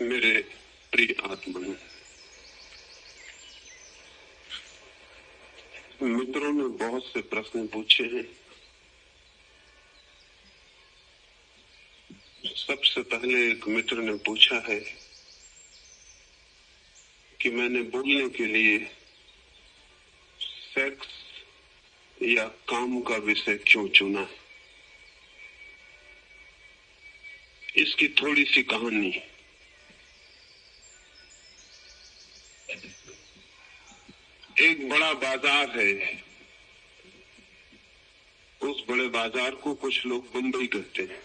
मेरे प्रिय आत्मन, मित्रों ने बहुत से प्रश्न पूछे हैं। सबसे पहले एक मित्र ने पूछा है कि मैंने बोलने के लिए सेक्स या काम का विषय क्यों चुना। इसकी थोड़ी सी कहानी। एक बड़ा बाजार है। उस बड़े बाजार को कुछ लोग बंबई कहते हैं।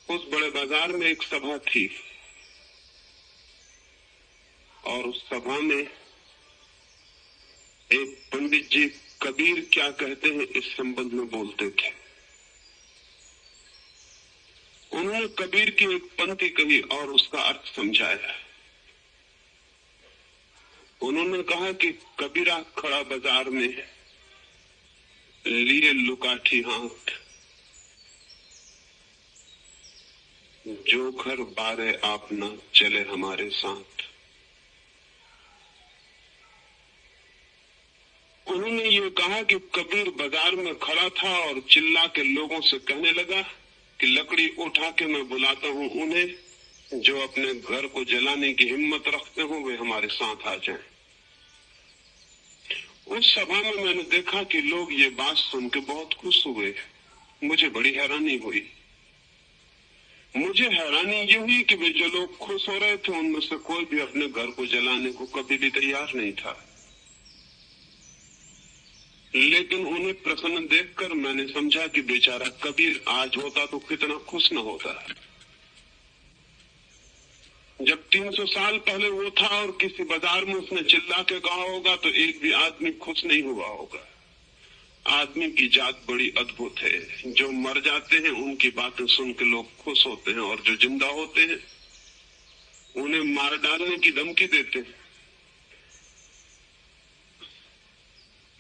उस बड़े बाजार में एक सभा थी और उस सभा में एक पंडित जी कबीर क्या कहते हैं इस संबंध में बोलते थे। उन्होंने कबीर की एक पंक्ति कही और उसका अर्थ समझाया। उन्होंने कहा कि कबीरा खड़ा बाजार में लिए लुकाठी हाथ, जो घर बारे आप न चले हमारे साथ। उन्होंने ये कहा कि कबीर बाजार में खड़ा था और चिल्ला के लोगों से कहने लगा कि लकड़ी उठा के मैं बुलाता हूं उन्हें जो अपने घर को जलाने की हिम्मत रखते हो, वे हमारे साथ आ जाएं। उस सभा में मैंने देखा कि लोग ये बात सुन के बहुत खुश हुए। मुझे बड़ी हैरानी हुई। मुझे हैरानी ये हुई कि वे जो लोग खुश हो रहे थे उनमें से कोई भी अपने घर को जलाने को कभी भी तैयार नहीं था। लेकिन उन्हें प्रसन्न देखकर मैंने समझा कि बेचारा कबीर आज होता तो कितना खुश न होता। जब 300 साल पहले वो था और किसी बाजार में उसने चिल्ला के कहा होगा तो एक भी आदमी खुश नहीं हुआ होगा। आदमी की जात बड़ी अद्भुत है। जो मर जाते हैं उनकी बातें सुन के लोग खुश होते हैं और जो जिंदा होते हैं उन्हें मार डालने की धमकी देते हैं।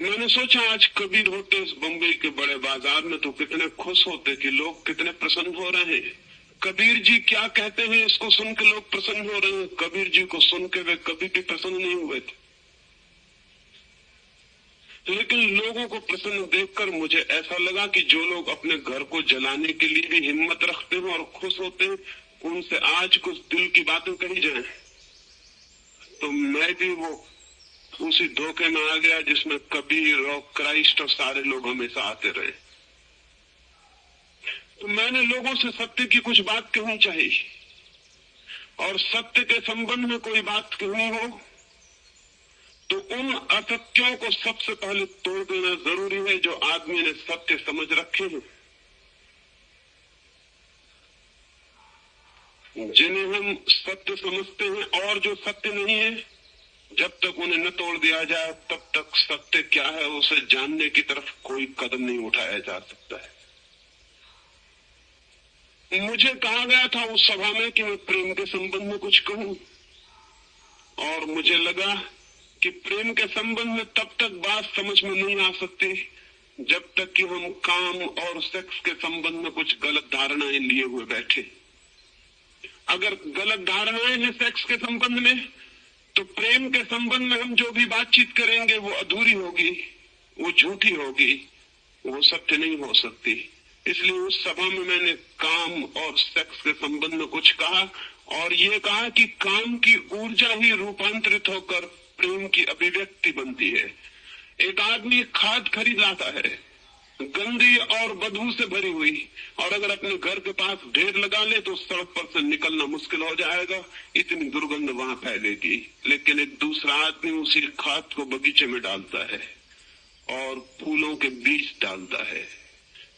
मैंने सोचा आज कबीर होते इस बम्बई के बड़े बाजार में तो कितने खुश होते कि लोग कितने प्रसन्न हो रहे हैं। कबीर जी क्या कहते हैं इसको सुन के लोग प्रसन्न हो रहे हैं। कबीर जी को सुन के वे कभी भी प्रसन्न नहीं हुए थे। लेकिन लोगों को प्रसन्न देखकर मुझे ऐसा लगा कि जो लोग अपने घर को जलाने के लिए भी हिम्मत रखते हैं और खुश होते हैं, उनसे आज कुछ दिल की बातें कही जाएं। तो मैं भी वो उसी धोखे में आ गया जिसमें कबीर और क्राइस्ट और सारे लोग हमेशा आते रहे। तो मैंने लोगों से सत्य की कुछ बात कहनी चाहिए और सत्य के संबंध में कोई बात कहनी हो तो उन असत्यों को सबसे पहले तोड़ देना जरूरी है जो आदमी ने सत्य समझ रखे हैं, जिन्हें हम सत्य समझते हैं। और जो सत्य नहीं है, जब तक उन्हें न तोड़ दिया जाए तब तक सत्य क्या है उसे जानने की तरफ कोई कदम नहीं उठाया जा सकता है। मुझे कहा गया था उस सभा में कि मैं प्रेम के संबंध में कुछ कहूं और मुझे लगा कि प्रेम के संबंध में तब तक बात समझ में नहीं आ सकती जब तक कि हम काम और सेक्स के संबंध में कुछ गलत धारणाएं लिए हुए बैठे। अगर गलत धारणाएं हैं सेक्स के संबंध में तो प्रेम के संबंध में हम जो भी बातचीत करेंगे वो अधूरी होगी, वो झूठी होगी, वो सत्य नहीं हो सकती। इसलिए उस सभा में मैंने काम और सेक्स के संबंध में कुछ कहा और ये कहा कि काम की ऊर्जा ही रूपांतरित होकर प्रेम की अभिव्यक्ति बनती है। एक आदमी खाद खरीद लाता है गंदी और बदबू से भरी हुई, और अगर अपने घर के पास ढेर लगा ले तो सड़क पर से निकलना मुश्किल हो जाएगा, इतनी दुर्गंध वहां फैलेगी। लेकिन एक दूसरा आदमी उसी खाद को बगीचे में डालता है और फूलों के बीज डालता है।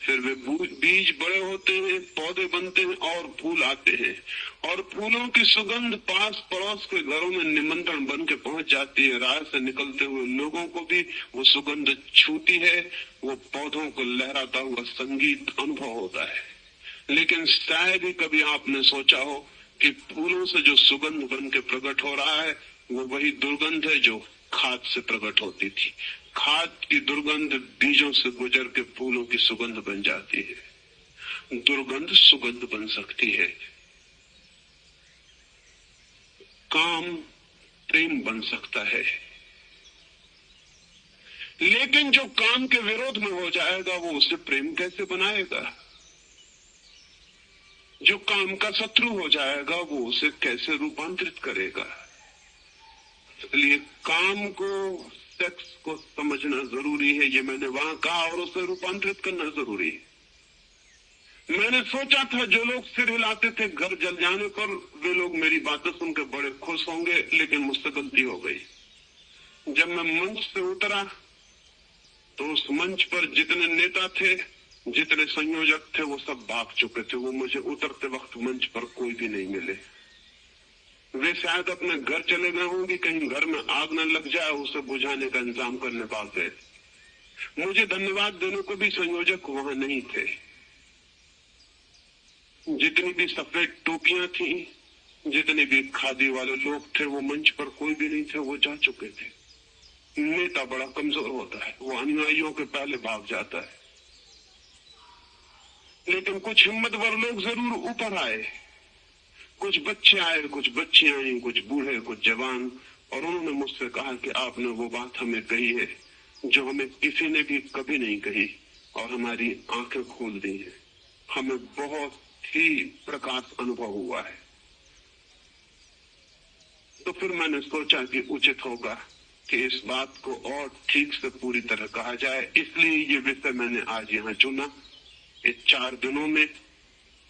फिर वे बीज बड़े होते हैं, पौधे बनते हैं और फूल आते हैं और फूलों की सुगंध पास पड़ोस के घरों में निमंत्रण बन के पहुंच जाती है। राह से निकलते हुए लोगों को भी वो सुगंध छूती है। वो पौधों को लहराता हुआ संगीत अनुभव होता है। लेकिन शायद ही कभी आपने सोचा हो कि फूलों से जो सुगंध बन के प्रकट हो रहा है वो वही दुर्गंध है जो खाद से प्रकट होती थी। खाद की दुर्गंध बीजों से गुजर के फूलों की सुगंध बन जाती है। दुर्गंध सुगंध बन सकती है। काम प्रेम बन सकता है, लेकिन जो काम के विरोध में हो जाएगा वो उसे प्रेम कैसे बनाएगा? जो काम का शत्रु हो जाएगा वो उसे कैसे रूपांतरित करेगा? इसलिए काम को, सेक्स को समझना जरूरी है, ये मैंने वहां कहा, और उसे रूपांतरित करना जरूरी है। मैंने सोचा था जो लोग सिर हिलाते थे घर जल जाने पर, वे लोग मेरी बातें सुनकर बड़े खुश होंगे, लेकिन मुझसे गलती हो गई। जब मैं मंच से उतरा तो उस मंच पर जितने नेता थे, जितने संयोजक थे, वो सब भाग चुके थे। वो मुझे उतरते वक्त मंच पर कोई भी नहीं मिले। वे शायद अपने घर चले गए होंगे, कहीं घर में आग न लग जाए, उसे बुझाने का इंतजाम करने भाग गए। मुझे धन्यवाद देने को भी संयोजक वहां नहीं थे। जितनी भी सफेद टोपियां थी, जितने भी खादी वाले लोग थे, वो मंच पर कोई भी नहीं थे, वो जा चुके थे। नेता बड़ा कमजोर होता है, वो अनुयायियों के पहले भाग जाता है। लेकिन कुछ हिम्मतवर लोग जरूर ऊपर आए। कुछ बच्चे आए, कुछ बच्चियां आई, कुछ बूढ़े, कुछ जवान, और उन्होंने मुझसे कहा कि आपने वो बात हमें कही है जो हमें किसी ने भी कभी नहीं कही, और हमारी आंखें खोल दी है। हमें बहुत ही प्रकाश अनुभव हुआ है। तो फिर मैंने सोचा कि उचित होगा कि इस बात को और ठीक से पूरी तरह कहा जाए, इसलिए ये विषय मैंने आज यहाँ चुना। इस 4 दिनों में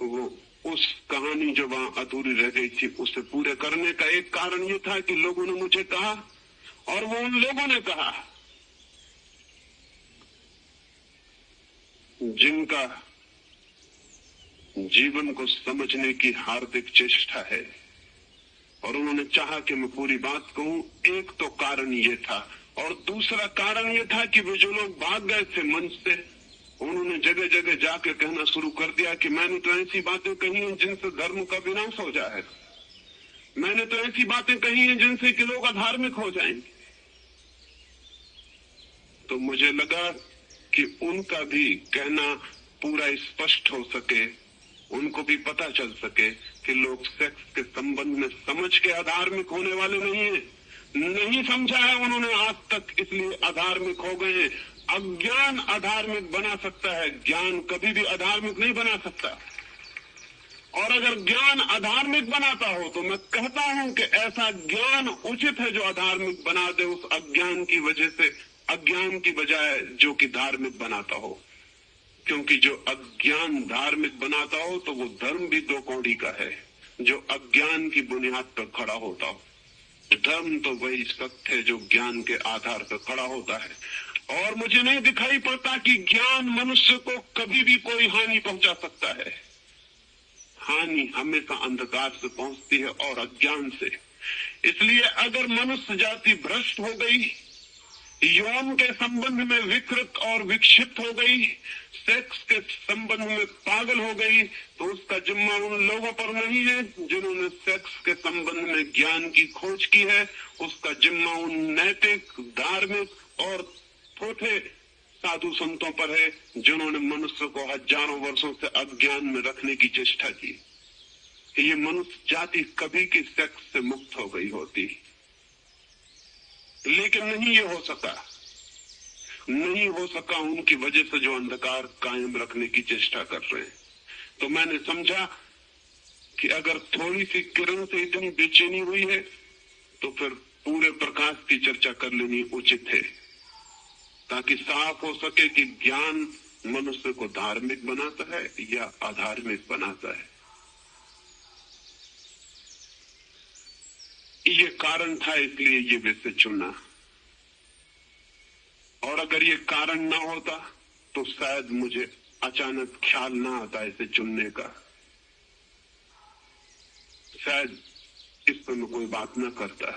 वो उस कहानी जो वहां अधूरी रह गई थी उसे पूरे करने का एक कारण ये था कि लोगों ने मुझे कहा, और वो उन लोगों ने कहा जिनका जीवन को समझने की हार्दिक चेष्टा है, और उन्होंने चाहा कि मैं पूरी बात कहूं। एक तो कारण ये था, और दूसरा कारण ये था कि वे जो लोग भाग गए थे मंच से, उन्होंने जगह जगह जाके कहना शुरू कर दिया कि मैंने तो ऐसी बातें कही हैं जिनसे धर्म का विनाश हो जाएगा। मैंने तो ऐसी बातें कही हैं जिनसे कि लोग अधार्मिक हो जाएंगे। तो मुझे लगा कि उनका भी कहना पूरा स्पष्ट हो सके, उनको भी पता चल सके कि लोग सेक्स के संबंध में समझ के अधार्मिक होने वाले नहीं है। नहीं समझा है उन्होंने आज तक, इसलिए अधार्मिक हो गए हैं। अज्ञान अधार्मिक बना सकता है, ज्ञान कभी भी अधार्मिक नहीं बना सकता। और अगर ज्ञान अधार्मिक बनाता हो तो मैं कहता हूं कि ऐसा ज्ञान उचित है जो अधार्मिक बना दे उस अज्ञान की वजह से, अज्ञान की बजाय जो कि धार्मिक बनाता हो। क्योंकि जो अज्ञान धार्मिक बनाता हो तो वो धर्म भी 2 कौड़ी का है जो अज्ञान की बुनियाद पर खड़ा होता हो। धर्म तो वही सत्य है जो ज्ञान के आधार पर खड़ा होता है। और मुझे नहीं दिखाई पड़ता कि ज्ञान मनुष्य को कभी भी कोई हानि पहुंचा सकता है। हानि हमेशा अंधकार से पहुंचती है और अज्ञान से। इसलिए अगर मनुष्य जाति भ्रष्ट हो गई, यौन के संबंध में विकृत और विक्षिप्त हो गई, सेक्स के संबंध में पागल हो गई, तो उसका जिम्मा उन लोगों पर नहीं है जिन्होंने सेक्स के संबंध में ज्ञान की खोज की है। उसका जिम्मा उन नैतिक, धार्मिक और थोथे साधु संतों पर है जिन्होंने मनुष्य को हजारों वर्षों से अज्ञान में रखने की चेष्टा की। ये मनुष्य जाति कभी की सेक्स से मुक्त हो गई होती, लेकिन नहीं ये हो सका। नहीं हो सका उनकी वजह से जो अंधकार कायम रखने की चेष्टा कर रहे हैं। तो मैंने समझा कि अगर थोड़ी सी किरण से इतनी बेचैनी हुई है तो फिर पूरे प्रकाश की चर्चा कर लेनी उचित है, ताकि साफ हो सके कि ज्ञान मनुष्य को धार्मिक बनाता है या अधार्मिक बनाता है। ये कारण था, इसलिए ये विषय चुना। और अगर ये कारण ना होता तो शायद मुझे अचानक ख्याल ना आता इसे चुनने का। शायद इस पर मैं कोई बात ना करता।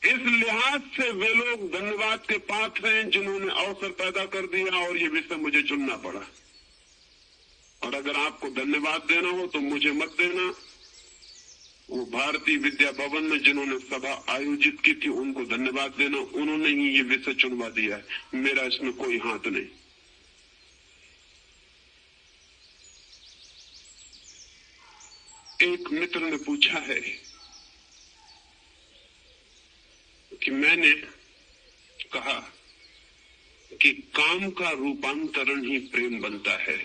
इस लिहाज से वे लोग धन्यवाद के पात्र हैं जिन्होंने अवसर पैदा कर दिया और ये विषय मुझे चुनना पड़ा। और अगर आपको धन्यवाद देना हो तो मुझे मत देना। वो भारतीय विद्या भवन में जिन्होंने सभा आयोजित की थी उनको धन्यवाद देना। उन्होंने ही ये विषय चुनवा दिया है, मेरा इसमें कोई हाथ नहीं। एक मित्र ने पूछा है कि मैंने कहा कि काम का रूपांतरण ही प्रेम बनता है।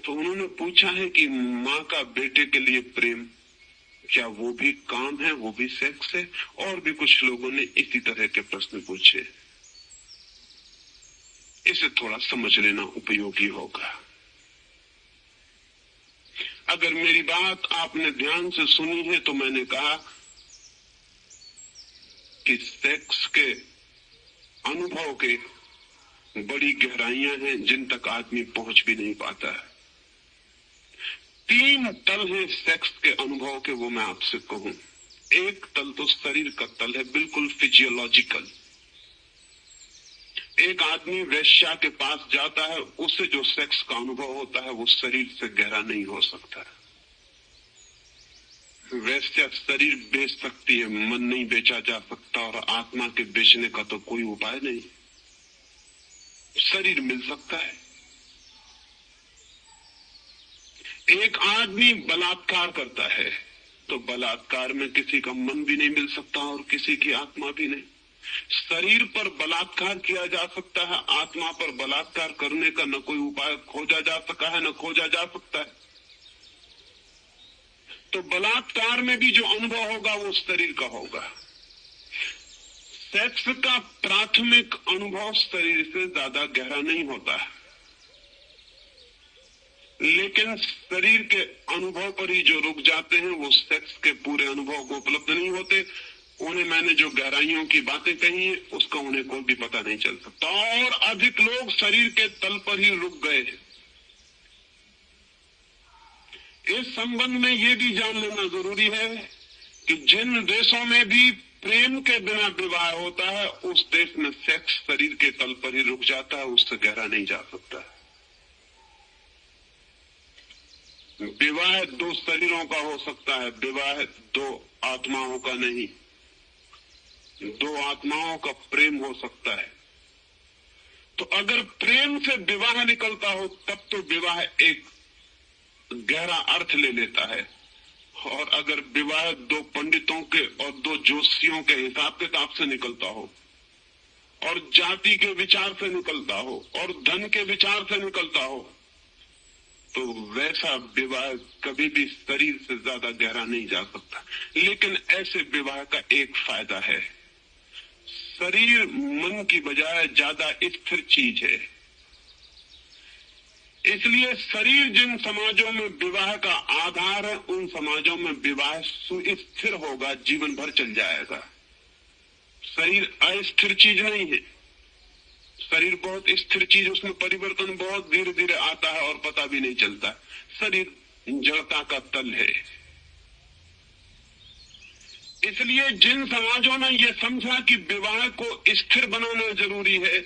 तो उन्होंने पूछा है कि माँ का बेटे के लिए प्रेम, क्या वो भी काम है, वो भी सेक्स है? और भी कुछ लोगों ने इसी तरह के प्रश्न पूछे। इसे थोड़ा समझ लेना उपयोगी होगा। अगर मेरी बात आपने ध्यान से सुनी है तो मैंने कहा कि सेक्स के अनुभव के बड़ी गहराइयां हैं जिन तक आदमी पहुंच भी नहीं पाता है। 3 तल है सेक्स के अनुभव के, वो मैं आपसे कहूं। एक तल तो शरीर का तल है, बिल्कुल फिजियोलॉजिकल। एक आदमी वेश्या के पास जाता है, उससे जो सेक्स का अनुभव होता है वो शरीर से गहरा नहीं हो सकता। वेश्या शरीर बेच सकती है, मन नहीं बेचा जा सकता, और आत्मा के बेचने का तो कोई उपाय नहीं। शरीर मिल सकता है। एक आदमी बलात्कार करता है तो बलात्कार में किसी का मन भी नहीं मिल सकता और किसी की आत्मा भी नहीं। शरीर पर बलात्कार किया जा सकता है, आत्मा पर बलात्कार करने का न कोई उपाय खोजा जा सका है, न खोजा जा सकता है। तो बलात्कार में भी जो अनुभव होगा वो शरीर का होगा। सेक्स का प्राथमिक अनुभव शरीर से ज्यादा गहरा नहीं होता है, लेकिन शरीर के अनुभव पर ही जो रुक जाते हैं वो सेक्स के पूरे अनुभव को उपलब्ध नहीं होते। उन्हें मैंने जो गहराइयों की बातें कही है उसका उन्हें कोई भी पता नहीं चल सकता। और अधिक लोग शरीर के तल पर ही रुक गए हैं। इस संबंध में ये भी जान लेना जरूरी है कि जिन देशों में भी प्रेम के बिना विवाह होता है उस देश में सेक्स शरीर के तल पर ही रुक जाता है, उससे गहरा नहीं जा सकता। विवाह 2 शरीरों का हो सकता है, विवाह 2 आत्माओं का नहीं। 2 आत्माओं का प्रेम हो सकता है। तो अगर प्रेम से विवाह निकलता हो तब तो विवाह एक गहरा अर्थ ले लेता है। और अगर विवाह 2 पंडितों के और 2 जोशियों के हिसाब किताब से निकलता हो, और जाति के विचार से निकलता हो, और धन के विचार से निकलता हो, तो वैसा विवाह कभी भी शरीर से ज्यादा गहरा नहीं जा सकता। लेकिन ऐसे विवाह का एक फायदा है, शरीर मन की बजाय ज्यादा स्थिर चीज है। इसलिए शरीर जिन समाजों में विवाह का आधार है उन समाजों में विवाह सुस्थिर होगा, जीवन भर चल जाएगा। शरीर अस्थिर चीज नहीं है, शरीर बहुत स्थिर चीज, उसमें परिवर्तन बहुत धीरे धीरे आता है और पता भी नहीं चलता। शरीर जड़ता का तल है। इसलिए जिन समाजों ने यह समझा कि विवाह को स्थिर बनाना जरूरी है,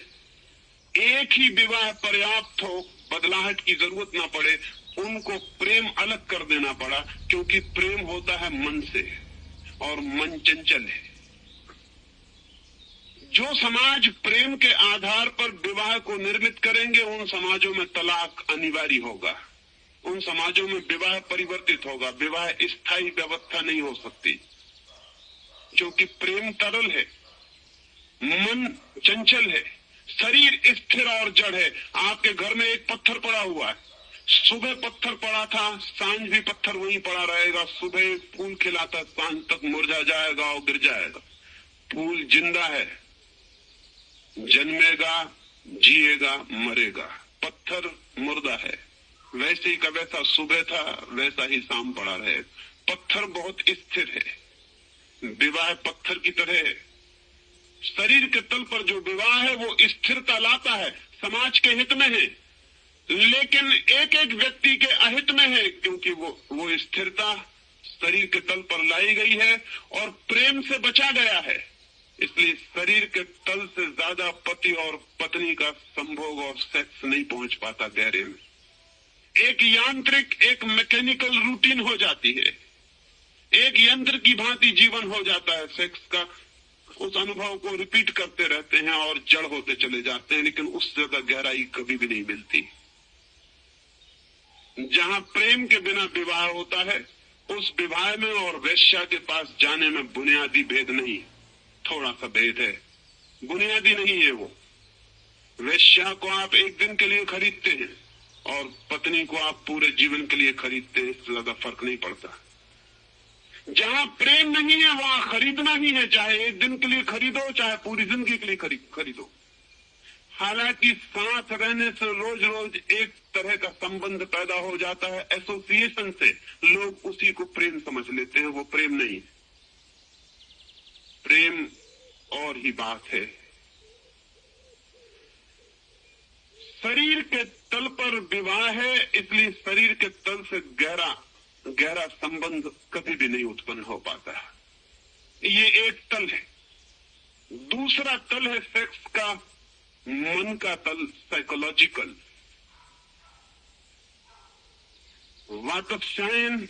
एक ही विवाह पर्याप्त हो, बदलाहट की जरूरत ना पड़े, उनको प्रेम अलग कर देना पड़ा। क्योंकि प्रेम होता है मन से और मन चंचल है। जो समाज प्रेम के आधार पर विवाह को निर्मित करेंगे उन समाजों में तलाक अनिवार्य होगा, उन समाजों में विवाह परिवर्तित होगा। विवाह स्थायी व्यवस्था नहीं हो सकती, क्योंकि प्रेम तरल है, मन चंचल है, शरीर स्थिर और जड़ है। आपके घर में एक पत्थर पड़ा हुआ है, सुबह पत्थर पड़ा था, सांझ भी पत्थर वहीं पड़ा रहेगा। सुबह फूल खिलाता, सांझ तक मुरझा जाएगा और गिर जाएगा। फूल जिंदा है, जन्मेगा, जिएगा, मरेगा। पत्थर मुर्दा है। वैसे ही का वैसा सुबह था, वैसा ही शाम पड़ा रहेगा। पत्थर बहुत स्थिर है। विवाह पत्थर की तरह है। शरीर के तल पर जो विवाह है वो स्थिरता लाता है, समाज के हित में है, लेकिन एक एक व्यक्ति के अहित में है, क्योंकि वो स्थिरता शरीर के तल पर लाई गई है और प्रेम से बचा गया है। इसलिए शरीर के तल से ज्यादा पति और पत्नी का संभोग और सेक्स नहीं पहुंच पाता गहरे में। एक यांत्रिक, एक मैकेनिकल रूटीन हो जाती है, एक यंत्र की भांति जीवन हो जाता है सेक्स का। उस अनुभव को रिपीट करते रहते हैं और जड़ होते चले जाते हैं, लेकिन उससे ज्यादा गहराई कभी भी नहीं मिलती। जहां प्रेम के बिना विवाह होता है, उस विवाह में और वेश्या के पास जाने में बुनियादी भेद नहीं। थोड़ा सा भेद है, बुनियादी नहीं है वो। वेश्या को आप एक दिन के लिए खरीदते हैं और पत्नी को आप पूरे जीवन के लिए खरीदते हैं, इससे ज्यादा फर्क नहीं पड़ता। जहां प्रेम नहीं है वहां खरीदना ही है, चाहे एक दिन के लिए खरीदो चाहे पूरी जिंदगी के लिए खरीदो। हालांकि साथ रहने से रोज रोज एक तरह का संबंध पैदा हो जाता है, एसोसिएशन से लोग उसी को प्रेम समझ लेते हैं, वो प्रेम नहीं। प्रेम और ही बात है। शरीर के तल पर विवाह है, इसलिए शरीर के तल से गहरा संबंध कभी भी नहीं उत्पन्न हो पाता। ये एक तल है। दूसरा तल है सेक्स का, मन का तल, साइकोलॉजिकल। वातस्यायन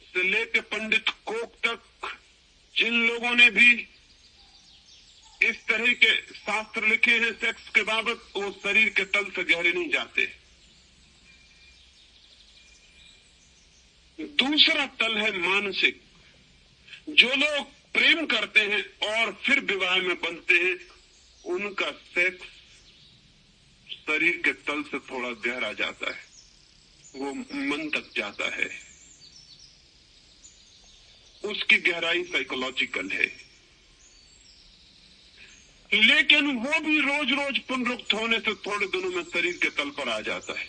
से लेकर पंडित कोक तक जिन लोगों ने भी इस तरह के शास्त्र लिखे हैं सेक्स के बाबत, वो शरीर के तल से गहरे नहीं जाते। दूसरा तल है मानसिक। जो लोग प्रेम करते हैं और फिर विवाह में बंधते हैं, उनका सेक्स शरीर के तल से थोड़ा गहरा जाता है, वो मन तक जाता है, उसकी गहराई साइकोलॉजिकल है। लेकिन वो भी रोज रोज पुनरुक्त होने से थोड़े दिनों में शरीर के तल पर आ जाता है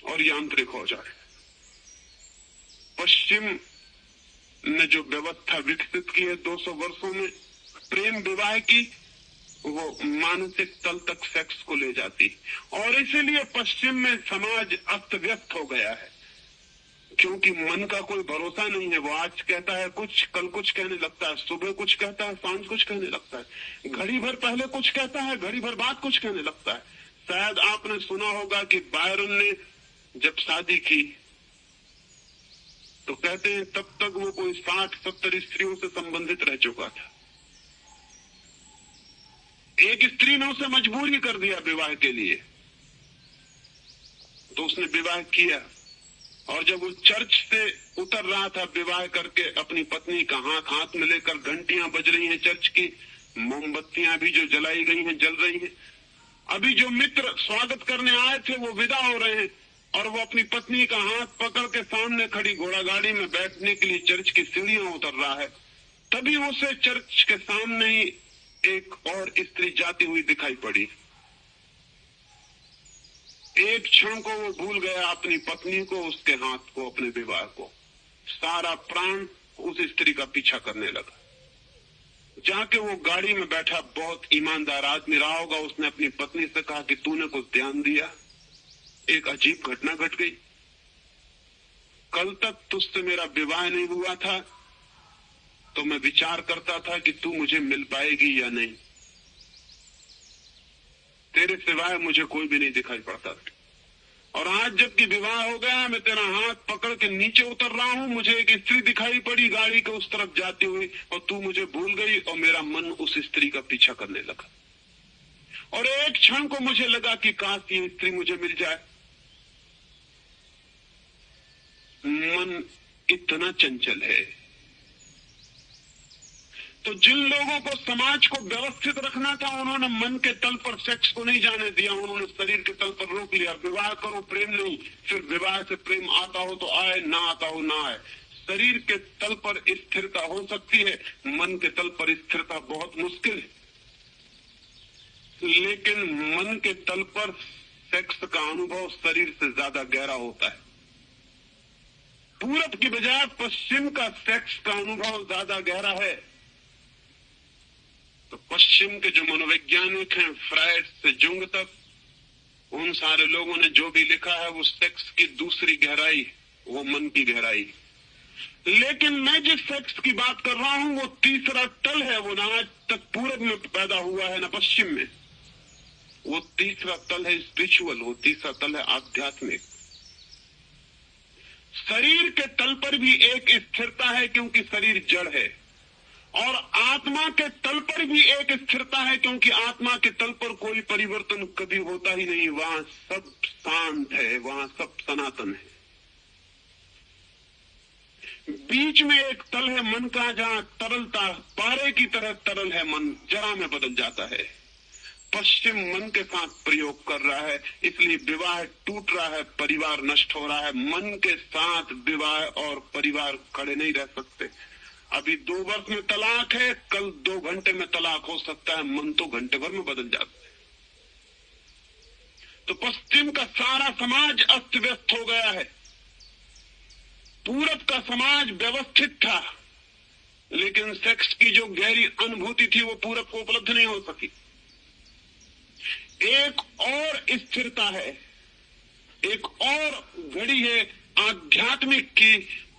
और यांत्रिक हो जाए। पश्चिम ने जो व्यवस्था विकसित की है 200 वर्षों में प्रेम विवाह की, वो मानसिक तल तक सेक्स को ले जाती, और इसीलिए पश्चिम में समाज अस्त व्यस्त हो गया है, क्योंकि मन का कोई भरोसा नहीं है। वो आज कहता है कुछ, कल कुछ कहने लगता है, सुबह कुछ कहता है, सांझ कुछ कहने लगता है, घड़ी भर पहले कुछ कहता है, घड़ी भर बाद कुछ कहने लगता है। शायद आपने सुना होगा कि बायरन ने जब शादी की तो कहते हैं तब तक वो कोई 60-70 स्त्रियों से संबंधित रह चुका था। एक स्त्री ने उसे मजबूर ही कर दिया विवाह के लिए, तो उसने विवाह किया। और जब वो चर्च से उतर रहा था विवाह करके, अपनी पत्नी का हाथ में लेकर, घंटियां बज रही हैं चर्च की, मोमबत्तियां भी जो जलाई गई हैं जल रही हैं, अभी जो मित्र स्वागत करने आए थे वो विदा हो रहे हैं, और वो अपनी पत्नी का हाथ पकड़ के सामने खड़ी घोड़ा गाड़ी में बैठने के लिए चर्च की सीढ़ियां उतर रहा है। तभी उसे चर्च के सामने ही एक और स्त्री जाती हुई दिखाई पड़ी। एक क्षण को वो भूल गया अपनी पत्नी को, उसके हाथ को, अपने विवाह को। सारा प्राण उस स्त्री का पीछा करने लगा। जाके वो गाड़ी में बैठा बहुत ईमानदार आदमी रहा होगा, उसने अपनी पत्नी से कहा कि तूने कुछ ध्यान दिया, एक अजीब घटना घट गई। कल तक तुझसे मेरा विवाह नहीं हुआ था तो मैं विचार करता था कि तू मुझे मिल पाएगी या नहीं, तेरे सिवाय मुझे कोई भी नहीं दिखाई पड़ता था, और आज जबकि विवाह हो गया, मैं तेरा हाथ पकड़ के नीचे उतर रहा हूं, मुझे एक स्त्री दिखाई पड़ी गाड़ी के उस तरफ जाती हुई, और तू मुझे भूल गई, और मेरा मन उस स्त्री का पीछा करने लगा। और एक क्षण को मुझे लगा कि काश ये स्त्री मुझे मिल जाए। मन इतना चंचल है। तो जिन लोगों को समाज को व्यवस्थित रखना था, उन्होंने मन के तल पर सेक्स को नहीं जाने दिया, उन्होंने शरीर के तल पर रोक लिया। विवाह करो, प्रेम नहीं, फिर विवाह से प्रेम आता हो तो आए, ना आता हो ना आए। शरीर के तल पर स्थिरता हो सकती है, मन के तल पर स्थिरता बहुत मुश्किल है। लेकिन मन के तल पर सेक्स का अनुभव शरीर से ज्यादा गहरा होता है। पूरब की बजाय पश्चिम का सेक्स का अनुभव ज्यादा गहरा है। तो पश्चिम के जो मनोवैज्ञानिक हैं, फ्रायड से जुंग तक, उन सारे लोगों ने जो भी लिखा है वो सेक्स की दूसरी गहराई, वो मन की गहराई। लेकिन मैं जिस सेक्स की बात कर रहा हूं वो तीसरा तल है, वो ना आज तक पूरब में पैदा हुआ है ना पश्चिम में। वो तीसरा तल है स्पिरिचुअल, वो तीसरा तल है आध्यात्मिक। शरीर के तल पर भी एक स्थिरता है क्योंकि शरीर जड़ है, और आत्मा के तल पर भी एक स्थिरता है क्योंकि आत्मा के तल पर कोई परिवर्तन कभी होता ही नहीं। वहां सब शांत है, वहां सब सनातन है। बीच में एक तल है मन का, जहां तरलता पारे की तरह तरल है मन, जरा में बदल जाता है। पश्चिम मन के साथ प्रयोग कर रहा है, इसलिए विवाह टूट रहा है, परिवार नष्ट हो रहा है। मन के साथ विवाह और परिवार खड़े नहीं रह सकते। अभी 2 वर्ष में तलाक है, कल 2 घंटे में तलाक हो सकता है, मन तो घंटे भर में बदल जाता है। तो पश्चिम का सारा समाज अस्त व्यस्त हो गया है। पूरब का समाज व्यवस्थित था, लेकिन सेक्स की जो गहरी अनुभूति थी वो पूरब को उपलब्ध नहीं हो सकी। एक और स्थिरता है, एक और घड़ी है आध्यात्मिक की,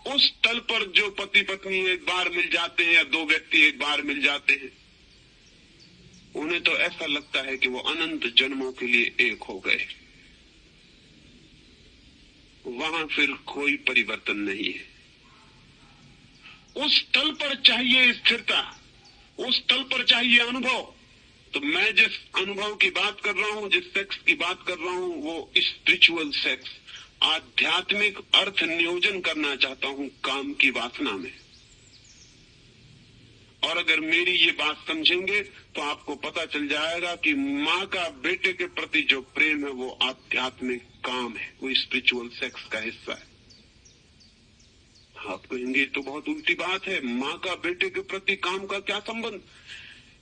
उस तल पर जो पति पत्नी एक बार मिल जाते हैं या 2 व्यक्ति एक बार मिल जाते हैं, उन्हें तो ऐसा लगता है कि वो अनंत जन्मों के लिए एक हो गए। वहां फिर कोई परिवर्तन नहीं है। उस तल पर चाहिए स्थिरता, उस तल पर चाहिए अनुभव। तो मैं जिस अनुभव की बात कर रहा हूं, जिस सेक्स की बात कर रहा हूं, वो स्पिरिचुअल सेक्स, आध्यात्मिक अर्थ नियोजन करना चाहता हूं काम की वासना में। और अगर मेरी ये बात समझेंगे तो आपको पता चल जाएगा कि माँ का बेटे के प्रति जो प्रेम है वो आध्यात्मिक काम है, वो स्पिरिचुअल सेक्स का हिस्सा है। आप कहेंगे तो बहुत उल्टी बात है, माँ का बेटे के प्रति काम का क्या संबंध?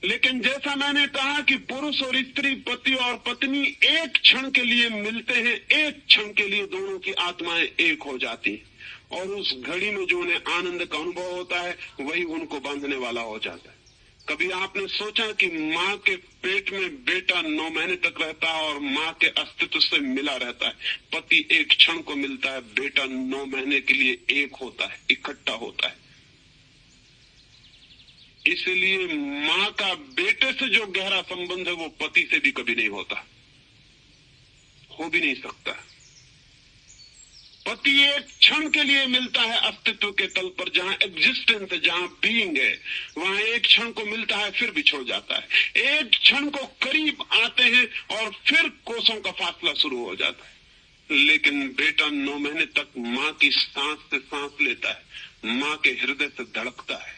लेकिन जैसा मैंने कहा कि पुरुष और स्त्री, पति और पत्नी एक क्षण के लिए मिलते हैं, एक क्षण के लिए दोनों की आत्माएं एक हो जाती हैं, और उस घड़ी में जो उन्हें आनंद का अनुभव होता है वही उनको बांधने वाला हो जाता है। कभी आपने सोचा कि माँ के पेट में बेटा 9 महीने तक रहता है और माँ के अस्तित्व से मिला रहता है? पति एक क्षण को मिलता है, बेटा 9 महीने के लिए एक होता है, इकट्ठा होता है। इसलिए माँ का बेटे से जो गहरा संबंध है वो पति से भी कभी नहीं होता, हो भी नहीं सकता। पति एक क्षण के लिए मिलता है अस्तित्व के तल पर, जहां एग्जिस्टेंस है, जहां बीइंग है, वहां एक क्षण को मिलता है, फिर बिछड़ जाता है। एक क्षण को करीब आते हैं और फिर कोसों का फासला शुरू हो जाता है। लेकिन बेटा 9 महीने तक माँ की सांस से सांस लेता है, माँ के हृदय से धड़कता है,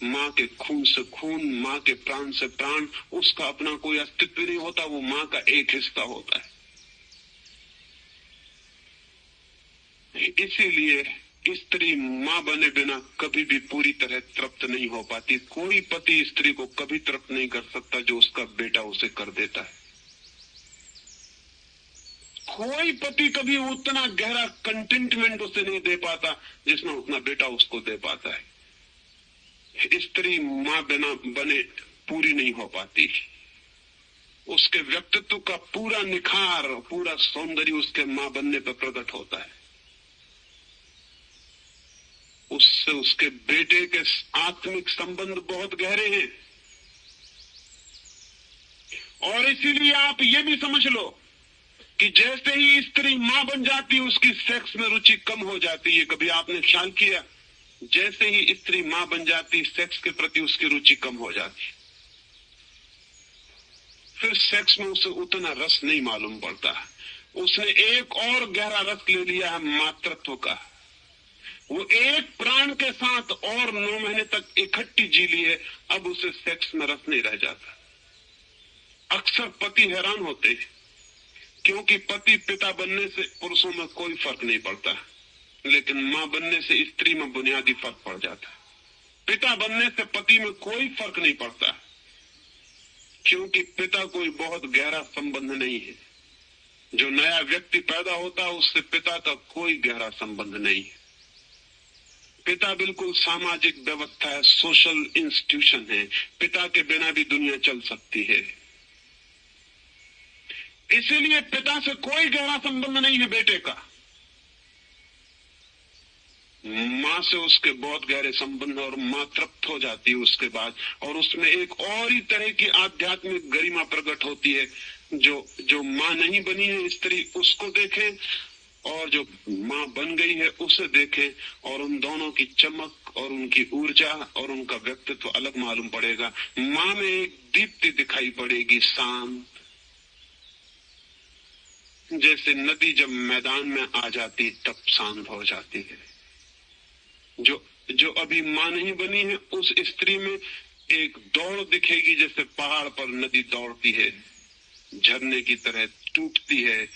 माँ के खून से खून, माँ के प्राण से प्राण। उसका अपना कोई अस्तित्व नहीं होता, वो माँ का एक हिस्सा होता है। इसीलिए स्त्री माँ बने बिना कभी भी पूरी तरह तृप्त नहीं हो पाती। कोई पति स्त्री को कभी तृप्त नहीं कर सकता जो उसका बेटा उसे कर देता है। कोई पति कभी उतना गहरा कंटेंटमेंट उसे नहीं दे पाता जितना उतना बेटा उसको दे पाता है। स्त्री माँ बिना बने पूरी नहीं हो पाती। उसके व्यक्तित्व का पूरा निखार, पूरा सौंदर्य उसके माँ बनने पर प्रकट होता है। उससे उसके बेटे के आत्मिक संबंध बहुत गहरे हैं। और इसीलिए आप ये भी समझ लो कि जैसे ही स्त्री मां बन जाती है उसकी सेक्स में रुचि कम हो जाती है। कभी आपने ख्याल किया? जैसे ही स्त्री मां बन जाती, सेक्स के प्रति उसकी रुचि कम हो जाती, फिर सेक्स में उसे उतना रस नहीं मालूम पड़ता। उसने एक और गहरा रस ले लिया है मातृत्व का। वो एक प्राण के साथ और 9 महीने तक इकट्ठी जी लिए, अब उसे सेक्स में रस नहीं रह जाता। अक्सर पति हैरान होते हैं क्योंकि पति पिता बनने से पुरुषों में कोई फर्क नहीं पड़ता, लेकिन मां बनने से स्त्री में बुनियादी फर्क पड़ जाता है। पिता बनने से पति में कोई फर्क नहीं पड़ता, क्योंकि पिता कोई बहुत गहरा संबंध नहीं है। जो नया व्यक्ति पैदा होता है उससे पिता का कोई गहरा संबंध नहीं है। पिता बिल्कुल सामाजिक व्यवस्था है, सोशल इंस्टीट्यूशन है। पिता के बिना भी दुनिया चल सकती है। इसीलिए पिता से कोई गहरा संबंध नहीं है बेटे का। मां से उसके बहुत गहरे संबंध, और मां तृप्त हो जाती है उसके बाद, और उसमें एक और ही तरह की आध्यात्मिक गरिमा प्रकट होती है। जो मां नहीं बनी है स्त्री, उसको देखे, और जो मां बन गई है उसे देखे, और उन दोनों की चमक और उनकी ऊर्जा और उनका व्यक्तित्व अलग मालूम पड़ेगा। मां में एक दीप्ति दिखाई पड़ेगी, शांत, जैसे नदी जब मैदान में आ जाती तब शांत हो जाती है। जो अभी मां नहीं बनी है, उस स्त्री में एक दौड़ दिखेगी, जैसे पहाड़ पर नदी दौड़ती है, झरने की तरह टूटती है,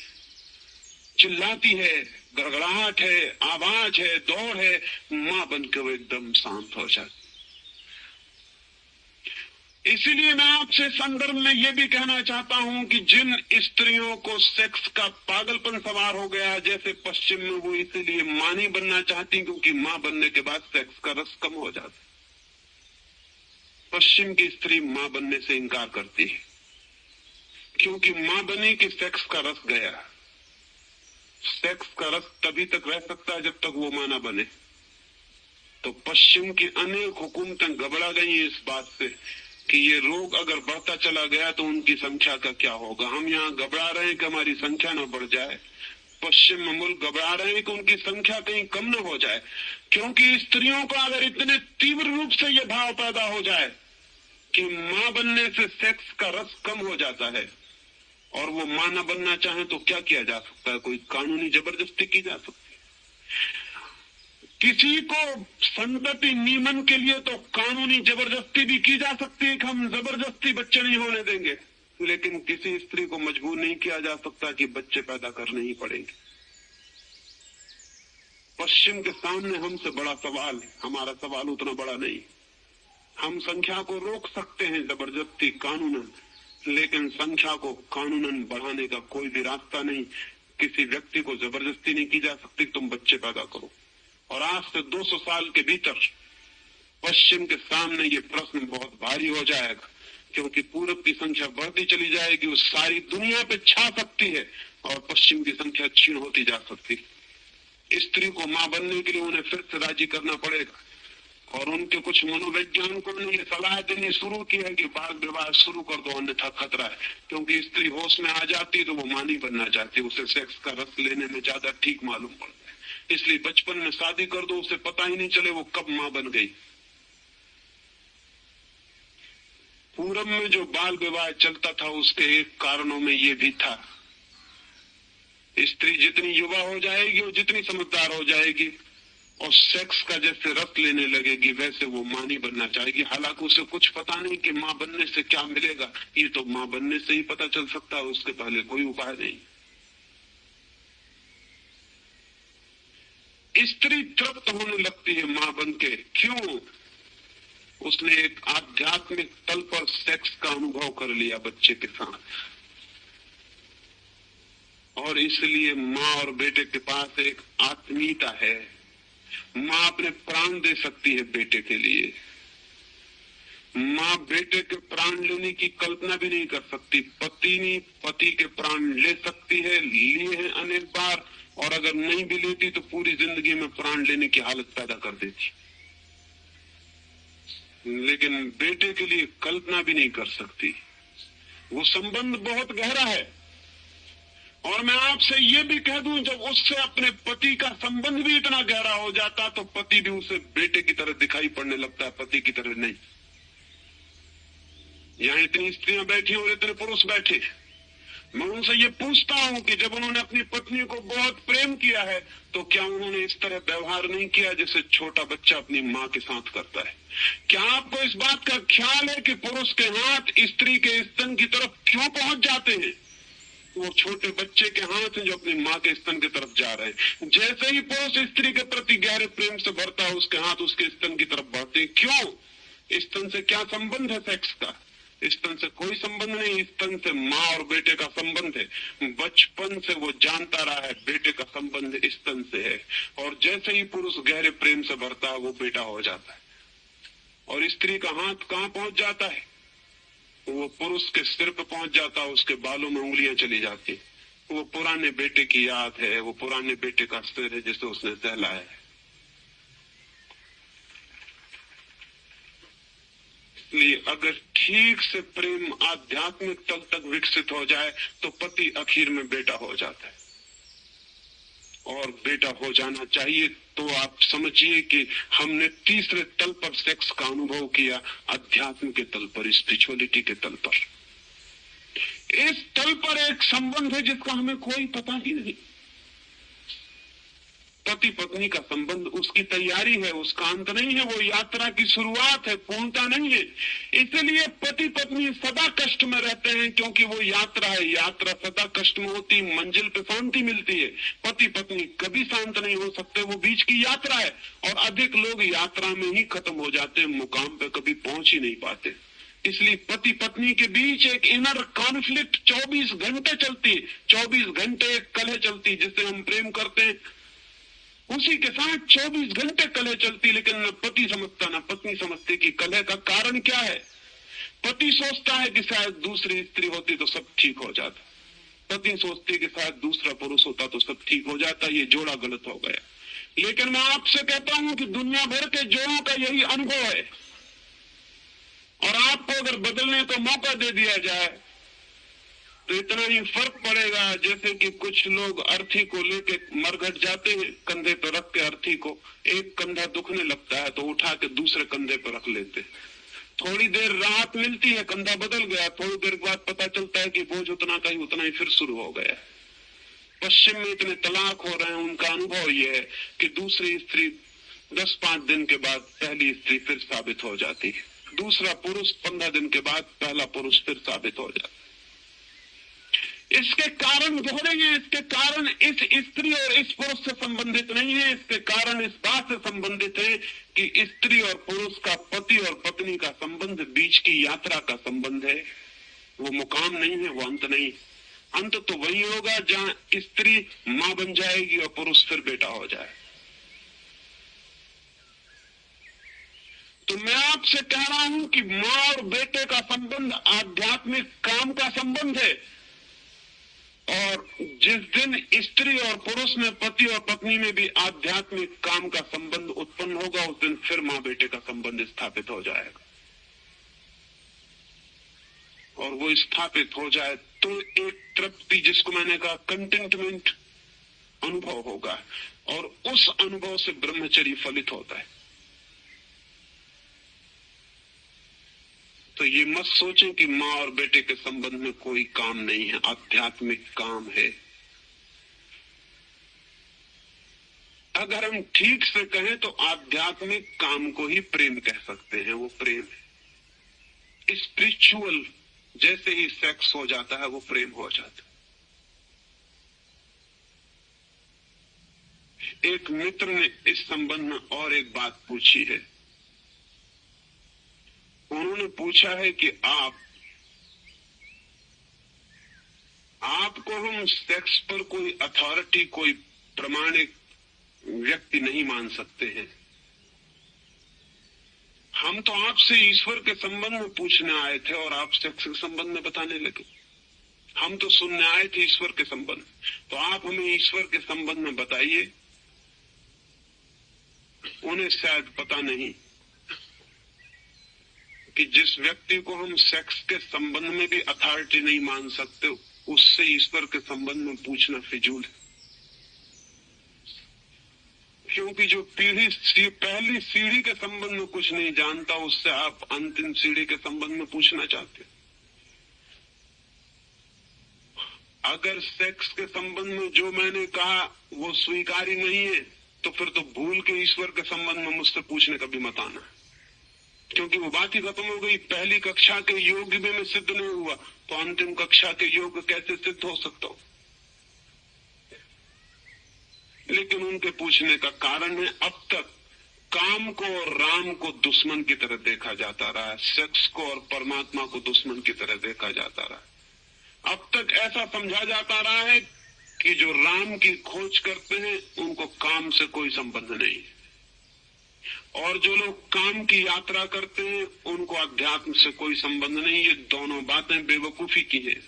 चिल्लाती है, गड़गड़ाहट है, आवाज है, दौड़ है। मां बनकर वो एकदम शांत हो जाती। इसीलिए मैं आपसे संदर्भ में यह भी कहना चाहता हूं कि जिन स्त्रियों को सेक्स का पागलपन सवार हो गया, जैसे पश्चिम में, वो इसीलिए मां नहीं बनना चाहती क्योंकि मां बनने के बाद सेक्स का रस कम हो जाता। पश्चिम की स्त्री मां बनने से इनकार करती है क्योंकि मां बनी कि सेक्स का रस गया। सेक्स का रस तभी तक रह सकता है जब तक वो मां ना बने। तो पश्चिम की अनेक हुकूमतें घबरा गई इस बात से कि ये रोग अगर बढ़ता चला गया तो उनकी संख्या का क्या होगा। हम यहाँ घबरा रहे हैं कि हमारी संख्या न बढ़ जाए, पश्चिम में मुल्क घबरा रहे हैं कि उनकी संख्या कहीं कम न हो जाए, क्योंकि स्त्रियों का अगर इतने तीव्र रूप से यह भाव पैदा हो जाए कि मां बनने से सेक्स का रस कम हो जाता है और वो मां न बनना चाहे तो क्या किया जा सकता है? कोई कानूनी जबरदस्ती की जा सकती है। किसी को संतति नियमन के लिए तो कानूनी जबरदस्ती भी की जा सकती है कि हम जबरदस्ती बच्चे नहीं होने देंगे, लेकिन किसी स्त्री को मजबूर नहीं किया जा सकता कि बच्चे पैदा करने ही पड़ेंगे। पश्चिम के सामने हमसे बड़ा सवाल है, हमारा सवाल उतना बड़ा नहीं। हम संख्या को रोक सकते हैं जबरदस्ती कानूनन, लेकिन संख्या को कानूनन बढ़ाने का कोई भी रास्ता नहीं। किसी व्यक्ति को जबरदस्ती नहीं की जा सकती तुम बच्चे पैदा करो। और आज से 200 साल के भीतर पश्चिम के सामने ये प्रश्न बहुत भारी हो जाएगा, क्योंकि पूरब की संख्या बढ़ती चली जाएगी, वो सारी दुनिया पे छा सकती है और पश्चिम की संख्या क्षीण होती जा सकती है। स्त्री को मां बनने के लिए उन्हें फिर से राजी करना पड़ेगा और उनके कुछ मनोवैज्ञानिकों ने ये सलाह देनी शुरू की है कि बाल विवाह शुरू कर दो, अन्यथा खतरा है। क्योंकि स्त्री होश में आ जाती तो वो मां नहीं बनना चाहती, उसे सेक्स का रस लेने में ज्यादा ठीक मालूम पड़ता है। इसलिए बचपन में शादी कर दो, उसे पता ही नहीं चले वो कब मां बन गई। पूरब में जो बाल विवाह चलता था उसके एक कारणों में ये भी था। स्त्री जितनी युवा हो जाएगी और जितनी समझदार हो जाएगी और सेक्स का जैसे रस लेने लगेगी, वैसे वो मां नहीं बनना चाहेगी। हालांकि उसे कुछ पता नहीं कि मां बनने से क्या मिलेगा, ये तो मां बनने से ही पता चल सकता है, उसके पहले कोई उपाय नहीं। स्त्री तृप्त होने लगती है मां बन के, क्यों? उसने एक आध्यात्मिक तल पर सेक्स का अनुभव कर लिया बच्चे के साथ, और इसलिए मां और बेटे के पास एक आत्मीयता है। मां अपने प्राण दे सकती है बेटे के लिए। मां बेटे के प्राण लेने की कल्पना भी नहीं कर सकती। पत्नी पति के प्राण ले सकती है, लिए हैं अनेक बार, और अगर नहीं भी लेती तो पूरी जिंदगी में प्राण लेने की हालत पैदा कर देती। लेकिन बेटे के लिए कल्पना भी नहीं कर सकती। वो संबंध बहुत गहरा है। और मैं आपसे ये भी कह दूं, जब उससे अपने पति का संबंध भी इतना गहरा हो जाता तो पति भी उसे बेटे की तरह दिखाई पड़ने लगता है, पति की तरह नहीं। यहाँ इतनी स्त्रियां बैठी और इतने पुरुष बैठे, मैं उनसे ये पूछता हूं कि जब उन्होंने अपनी पत्नी को बहुत प्रेम किया है तो क्या उन्होंने इस तरह व्यवहार नहीं किया जैसे छोटा बच्चा अपनी मां के साथ करता है? क्या आपको इस बात का ख्याल है कि पुरुष के हाथ स्त्री के स्तन की तरफ क्यों पहुंच जाते हैं? वो छोटे बच्चे के हाथ हैं जो अपनी मां के स्तन की तरफ जा रहे हैं। जैसे ही पुरुष स्त्री के प्रति गहरे प्रेम से भरता है, उसके हाथ उसके स्तन की तरफ बढ़ते हैं। क्यों? स्तन से क्या संबंध है सेक्स का? स्तन से कोई संबंध नहीं। स्तन से मां और बेटे का संबंध है। बचपन से वो जानता रहा है बेटे का संबंध स्तन से है, और जैसे ही पुरुष गहरे प्रेम से भरता है वो बेटा हो जाता है। और स्त्री का हाथ कहाँ पहुंच जाता है? वो पुरुष के सिर पर पहुंच जाता है, उसके बालों में उंगलियां चली जाती। वो पुराने बेटे की याद है, वो पुराने बेटे का सिर है जिसे उसने सहलाया है। इसलिए अगर ठीक से प्रेम आध्यात्मिक तल तक विकसित हो जाए तो पति आखिर में बेटा हो जाता है, और बेटा हो जाना चाहिए। तो आप समझिए कि हमने तीसरे तल पर सेक्स का अनुभव किया, अध्यात्म के तल पर, स्पिरिचुअलिटी के तल पर। इस तल पर एक संबंध है जिसका हमें कोई पता ही नहीं। पति पत्नी का संबंध उसकी तैयारी है, उसका अंत नहीं है, वो यात्रा की शुरुआत है, पूर्णता नहीं है। इसलिए पति पत्नी सदा कष्ट में रहते हैं, क्योंकि वो यात्रा है, यात्रा सदा कष्ट में होती, मंजिल पे शांति मिलती है। पति पत्नी कभी शांत नहीं हो सकते, वो बीच की यात्रा है। और अधिक लोग यात्रा में ही खत्म हो जाते हैं, मुकाम पे कभी पहुंच ही नहीं पाते। इसलिए पति पत्नी के बीच एक इनर कॉन्फ्लिक्ट 24 घंटे चलती है, 24 घंटे एक कलह चलती, जिससे हम प्रेम करते हैं उसी के साथ 24 घंटे कलह चलती। लेकिन न पति समझता न पत्नी समझती कि कलह का कारण क्या है। पति सोचता है कि शायद दूसरी स्त्री होती तो सब ठीक हो जाता, पत्नी सोचती है कि शायद दूसरा पुरुष होता तो सब ठीक हो जाता, ये जोड़ा गलत हो गया। लेकिन मैं आपसे कहता हूं कि दुनिया भर के जोड़ों का यही अनुभव है, और आपको अगर बदलने का मौका दे दिया जाए तो इतना ही फर्क पड़ेगा। जैसे कि कुछ लोग अर्थी को लेके मरघट जाते हैं, कंधे पर रख के अर्थी को, एक कंधा दुखने लगता है तो उठा के दूसरे कंधे पर रख लेते, थोड़ी देर राहत मिलती है, कंधा बदल गया, थोड़ी देर बाद पता चलता है कि बोझ उतना का ही उतना ही फिर शुरू हो गया। पश्चिम में इतने तलाक हो रहे हैं, उनका अनुभव यह है कि दूसरी स्त्री 10-5 दिन के बाद पहली स्त्री फिर साबित हो जाती है, दूसरा पुरुष 15 दिन के बाद पहला पुरुष फिर साबित हो जाता। इसके कारण गहरे हैं, इसके कारण इस स्त्री और इस पुरुष से संबंधित नहीं है, इसके कारण इस बात से संबंधित है कि स्त्री और पुरुष का, पति और पत्नी का संबंध बीच की यात्रा का संबंध है। वो मुकाम नहीं है, वो अंत नहीं। अंत तो वही होगा जहां स्त्री मां बन जाएगी और पुरुष फिर बेटा हो जाए। तो मैं आपसे कह रहा हूं कि मां और बेटे का संबंध आध्यात्मिक काम का संबंध है, और जिस दिन स्त्री और पुरुष में, पति और पत्नी में भी आध्यात्मिक काम का संबंध उत्पन्न होगा, उस दिन फिर मां बेटे का संबंध स्थापित हो जाएगा। और वो स्थापित हो जाए तो एक तृप्ति, जिसको मैंने कहा कंटेंटमेंट, अनुभव होगा, और उस अनुभव से ब्रह्मचर्य फलित होता है। तो ये मत सोचें कि मां और बेटे के संबंध में कोई काम नहीं है, आध्यात्मिक काम है। अगर हम ठीक से कहें तो आध्यात्मिक काम को ही प्रेम कह सकते हैं, वो प्रेम है। स्पिरिचुअल जैसे ही सेक्स हो जाता है वो प्रेम हो जाता है। एक मित्र ने इस संबंध में और एक बात पूछी है। उन्होंने पूछा है कि आपको हम सेक्स पर कोई अथॉरिटी, कोई प्रमाणिक व्यक्ति नहीं मान सकते हैं। हम तो आपसे ईश्वर के संबंध में पूछने आए थे और आप सेक्स के संबंध में बताने लगे। हम तो सुनने आए थे ईश्वर के संबंध, तो आप हमें ईश्वर के संबंध में बताइए। उन्हें शायद पता नहीं कि जिस व्यक्ति को हम सेक्स के संबंध में भी अथॉरिटी नहीं मान सकते, उससे ईश्वर के संबंध में पूछना फिजूल है। क्योंकि जो पहली सीढ़ी के संबंध में कुछ नहीं जानता, उससे आप अंतिम सीढ़ी के संबंध में पूछना चाहते हैं। अगर सेक्स के संबंध में जो मैंने कहा वो स्वीकारी नहीं है, तो फिर तो भूल के ईश्वर के संबंध में मुझसे पूछने का भी मत आना, क्योंकि वो बात ही खत्म हो गई। पहली कक्षा के योग भी में सिद्ध नहीं हुआ, तो अंतिम कक्षा के योग कैसे सिद्ध हो सकता हो। लेकिन उनके पूछने का कारण है, अब तक काम को और राम को दुश्मन की तरह देखा जाता रहा है, सेक्स को और परमात्मा को दुश्मन की तरह देखा जाता रहा है। अब तक ऐसा समझा जाता रहा है कि जो राम की खोज करते हैं उनको काम से कोई संबंध नहीं, और जो लोग काम की यात्रा करते हैं उनको अध्यात्म से कोई संबंध नहीं। ये दोनों बातें बेवकूफी की है।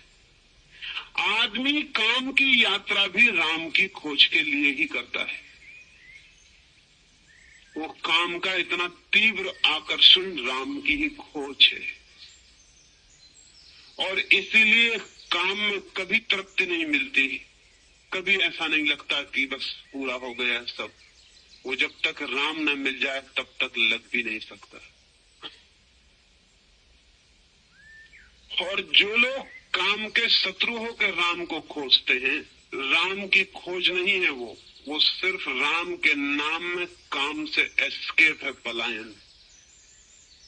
आदमी काम की यात्रा भी राम की खोज के लिए ही करता है। वो काम का इतना तीव्र आकर्षण राम की ही खोज है, और इसीलिए काम में कभी तृप्ति नहीं मिलती, कभी ऐसा नहीं लगता कि बस पूरा हो गया सब। वो जब तक राम न मिल जाए तब तक लग भी नहीं सकता। और जो लोग काम के शत्रु होकर राम को खोजते हैं, राम की खोज नहीं है वो, वो सिर्फ राम के नाम में काम से एस्केप है, पलायन।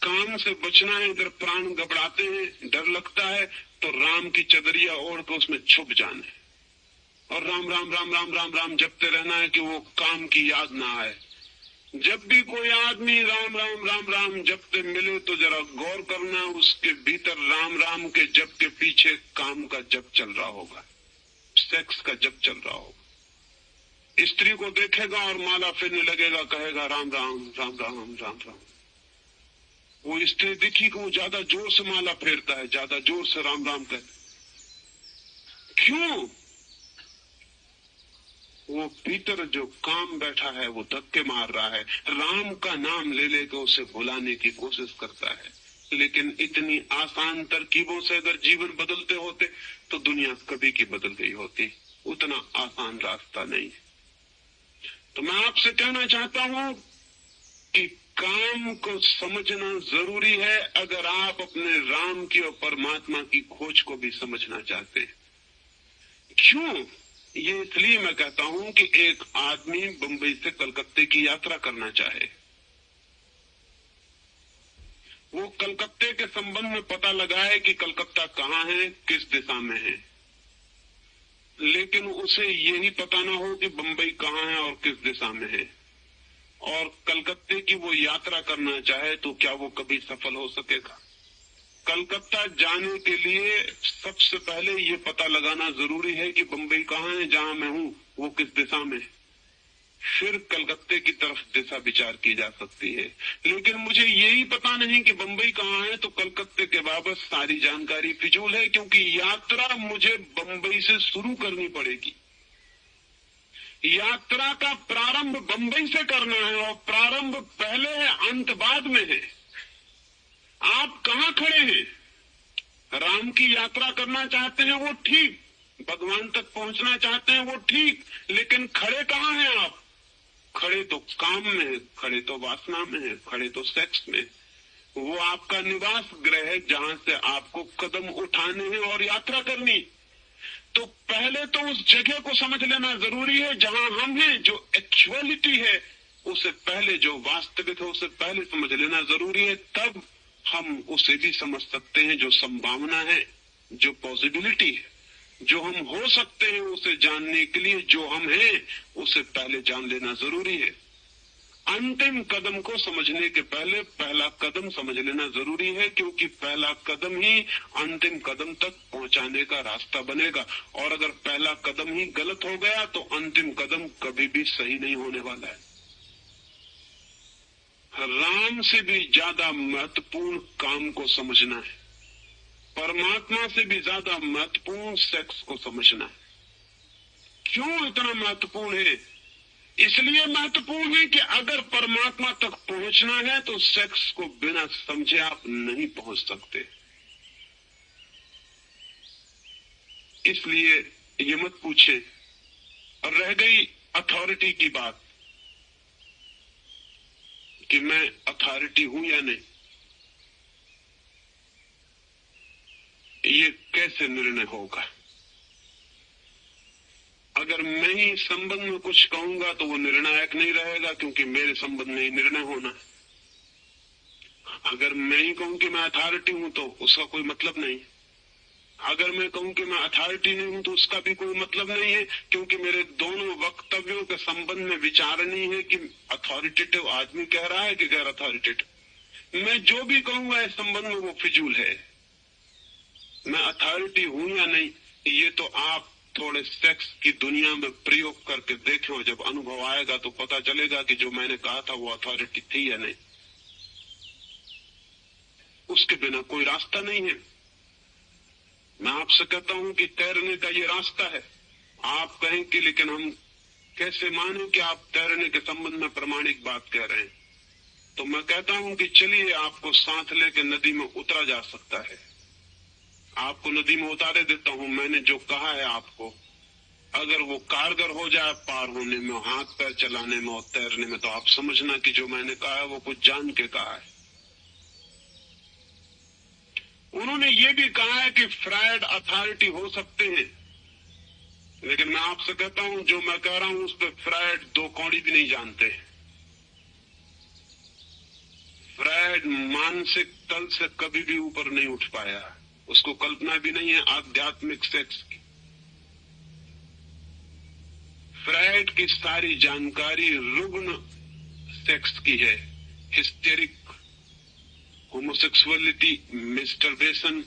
काम से बचना है, इधर प्राण घबराते हैं, डर लगता है, तो राम की चदरिया ओढ़ के उसमें छुप जाना है और राम राम राम राम राम राम जपते रहना है कि वो काम की याद ना आए। जब भी कोई आदमी राम राम राम राम जपते मिले तो जरा गौर करना, उसके भीतर राम राम के जप के पीछे काम का जप चल रहा होगा, सेक्स का जप चल रहा होगा। स्त्री को देखेगा और माला फिरने लगेगा, कहेगा राम राम राम राम राम राम। वो स्त्री दिखी कि वो ज्यादा जोर से माला फेरता है, ज्यादा जोर से राम राम कहता। क्यों? वो भीतर जो काम बैठा है वो धक्के मार रहा है, राम का नाम ले लेकर उसे भुलाने की कोशिश करता है। लेकिन इतनी आसान तरकीबों से अगर जीवन बदलते होते तो दुनिया कभी की बदल गई होती। उतना आसान रास्ता नहीं है। तो मैं आपसे कहना चाहता हूं कि काम को समझना जरूरी है अगर आप अपने राम की और परमात्मा की खोज को भी समझना चाहते हैं। क्यों? ये इसलिए मैं कहता हूं कि एक आदमी बंबई से कलकत्ते की यात्रा करना चाहे, वो कलकत्ते के संबंध में पता लगाए कि कलकत्ता कहाँ है, किस दिशा में है, लेकिन उसे यही पता ना हो कि बंबई कहाँ है और किस दिशा में है, और कलकत्ते की वो यात्रा करना चाहे तो क्या वो कभी सफल हो सकेगा? कलकत्ता जाने के लिए सबसे पहले ये पता लगाना जरूरी है कि बंबई कहाँ है, जहां मैं हूं वो किस दिशा में। फिर कलकत्ते की तरफ दिशा विचार की जा सकती है। लेकिन मुझे यही पता नहीं कि बंबई कहाँ है तो कलकत्ते के बाबत सारी जानकारी फिजूल है, क्योंकि यात्रा मुझे बंबई से शुरू करनी पड़ेगी। यात्रा का प्रारंभ बंबई से करना है और प्रारंभ पहले है, अंत बाद में है। आप कहाँ खड़े हैं? राम की यात्रा करना चाहते हैं वो ठीक, भगवान तक पहुंचना चाहते हैं वो ठीक, लेकिन खड़े कहाँ हैं आप? खड़े तो काम में है, खड़े तो वासना में है, खड़े तो सेक्स में। वो आपका निवास गृह है जहां से आपको कदम उठाने हैं और यात्रा करनी। तो पहले तो उस जगह को समझ लेना जरूरी है जहां हम हैं, जो एक्चुअलिटी है उसे पहले, जो वास्तविक है उसे पहले समझ लेना जरूरी है। तब हम उसे भी समझ सकते हैं, जो संभावना है, जो पॉसिबिलिटी है, जो हम हो सकते हैं। उसे जानने के लिए जो हम हैं उसे पहले जान लेना जरूरी है। अंतिम कदम को समझने के पहले पहला कदम समझ लेना जरूरी है, क्योंकि पहला कदम ही अंतिम कदम तक पहुंचाने का रास्ता बनेगा। और अगर पहला कदम ही गलत हो गया तो अंतिम कदम कभी भी सही नहीं होने वाला है। राम से भी ज्यादा महत्वपूर्ण काम को समझना है, परमात्मा से भी ज्यादा महत्वपूर्ण सेक्स को समझना है। क्यों इतना महत्वपूर्ण है? इसलिए महत्वपूर्ण है कि अगर परमात्मा तक पहुंचना है तो सेक्स को बिना समझे आप नहीं पहुंच सकते। इसलिए ये मत पूछे। और रह गई अथॉरिटी की बात कि मैं अथॉरिटी हूं या नहीं, ये कैसे निर्णय होगा? अगर मैं ही संबंध में कुछ कहूंगा तो वो निर्णायक नहीं रहेगा, क्योंकि मेरे संबंध में ही निर्णय होना है। अगर मैं ही कहूं कि मैं अथॉरिटी हूं तो उसका कोई मतलब नहीं। अगर मैं कहूं कि मैं अथॉरिटी नहीं हूं तो उसका भी कोई मतलब नहीं है, क्योंकि मेरे दोनों वक्तव्यों के संबंध में विचारणी है कि अथॉरिटेटिव आदमी कह रहा है कि गैर अथॉरिटेटिव। मैं जो भी कहूंगा इस संबंध में वो फिजूल है। मैं अथॉरिटी हूं या नहीं, ये तो आप थोड़े सेक्स की दुनिया में प्रयोग करके देखें, और जब अनुभव आएगा तो पता चलेगा कि जो मैंने कहा था वो अथॉरिटी थी या नहीं। उसके बिना कोई रास्ता नहीं है। मैं आपसे कहता हूं कि तैरने का ये रास्ता है। आप कहें कि लेकिन हम कैसे माने कि आप तैरने के संबंध में प्रमाणिक बात कह रहे हैं? तो मैं कहता हूं कि चलिए आपको साथ लेके नदी में उतरा जा सकता है। आपको नदी में उतारे देता हूं। मैंने जो कहा है आपको, अगर वो कारगर हो जाए पार होने में, हाथ पैर चलाने में और तैरने में, तो आप समझना कि जो मैंने कहा है वो कुछ जान के कहा है। उन्होंने ये भी कहा है कि फ्रायड अथॉरिटी हो सकते हैं, लेकिन मैं आपसे कहता हूं, जो मैं कह रहा हूं उस पर फ्रायड 2 कौड़ी भी नहीं जानते। फ्रायड मानसिक तल से कभी भी ऊपर नहीं उठ पाया, उसको कल्पना भी नहीं है आध्यात्मिक सेक्स की। फ्रायड की सारी जानकारी रुग्ण सेक्स की है, हिस्टेरिक, होमोसेक्सुअलिटी, मिस्टरबेशन,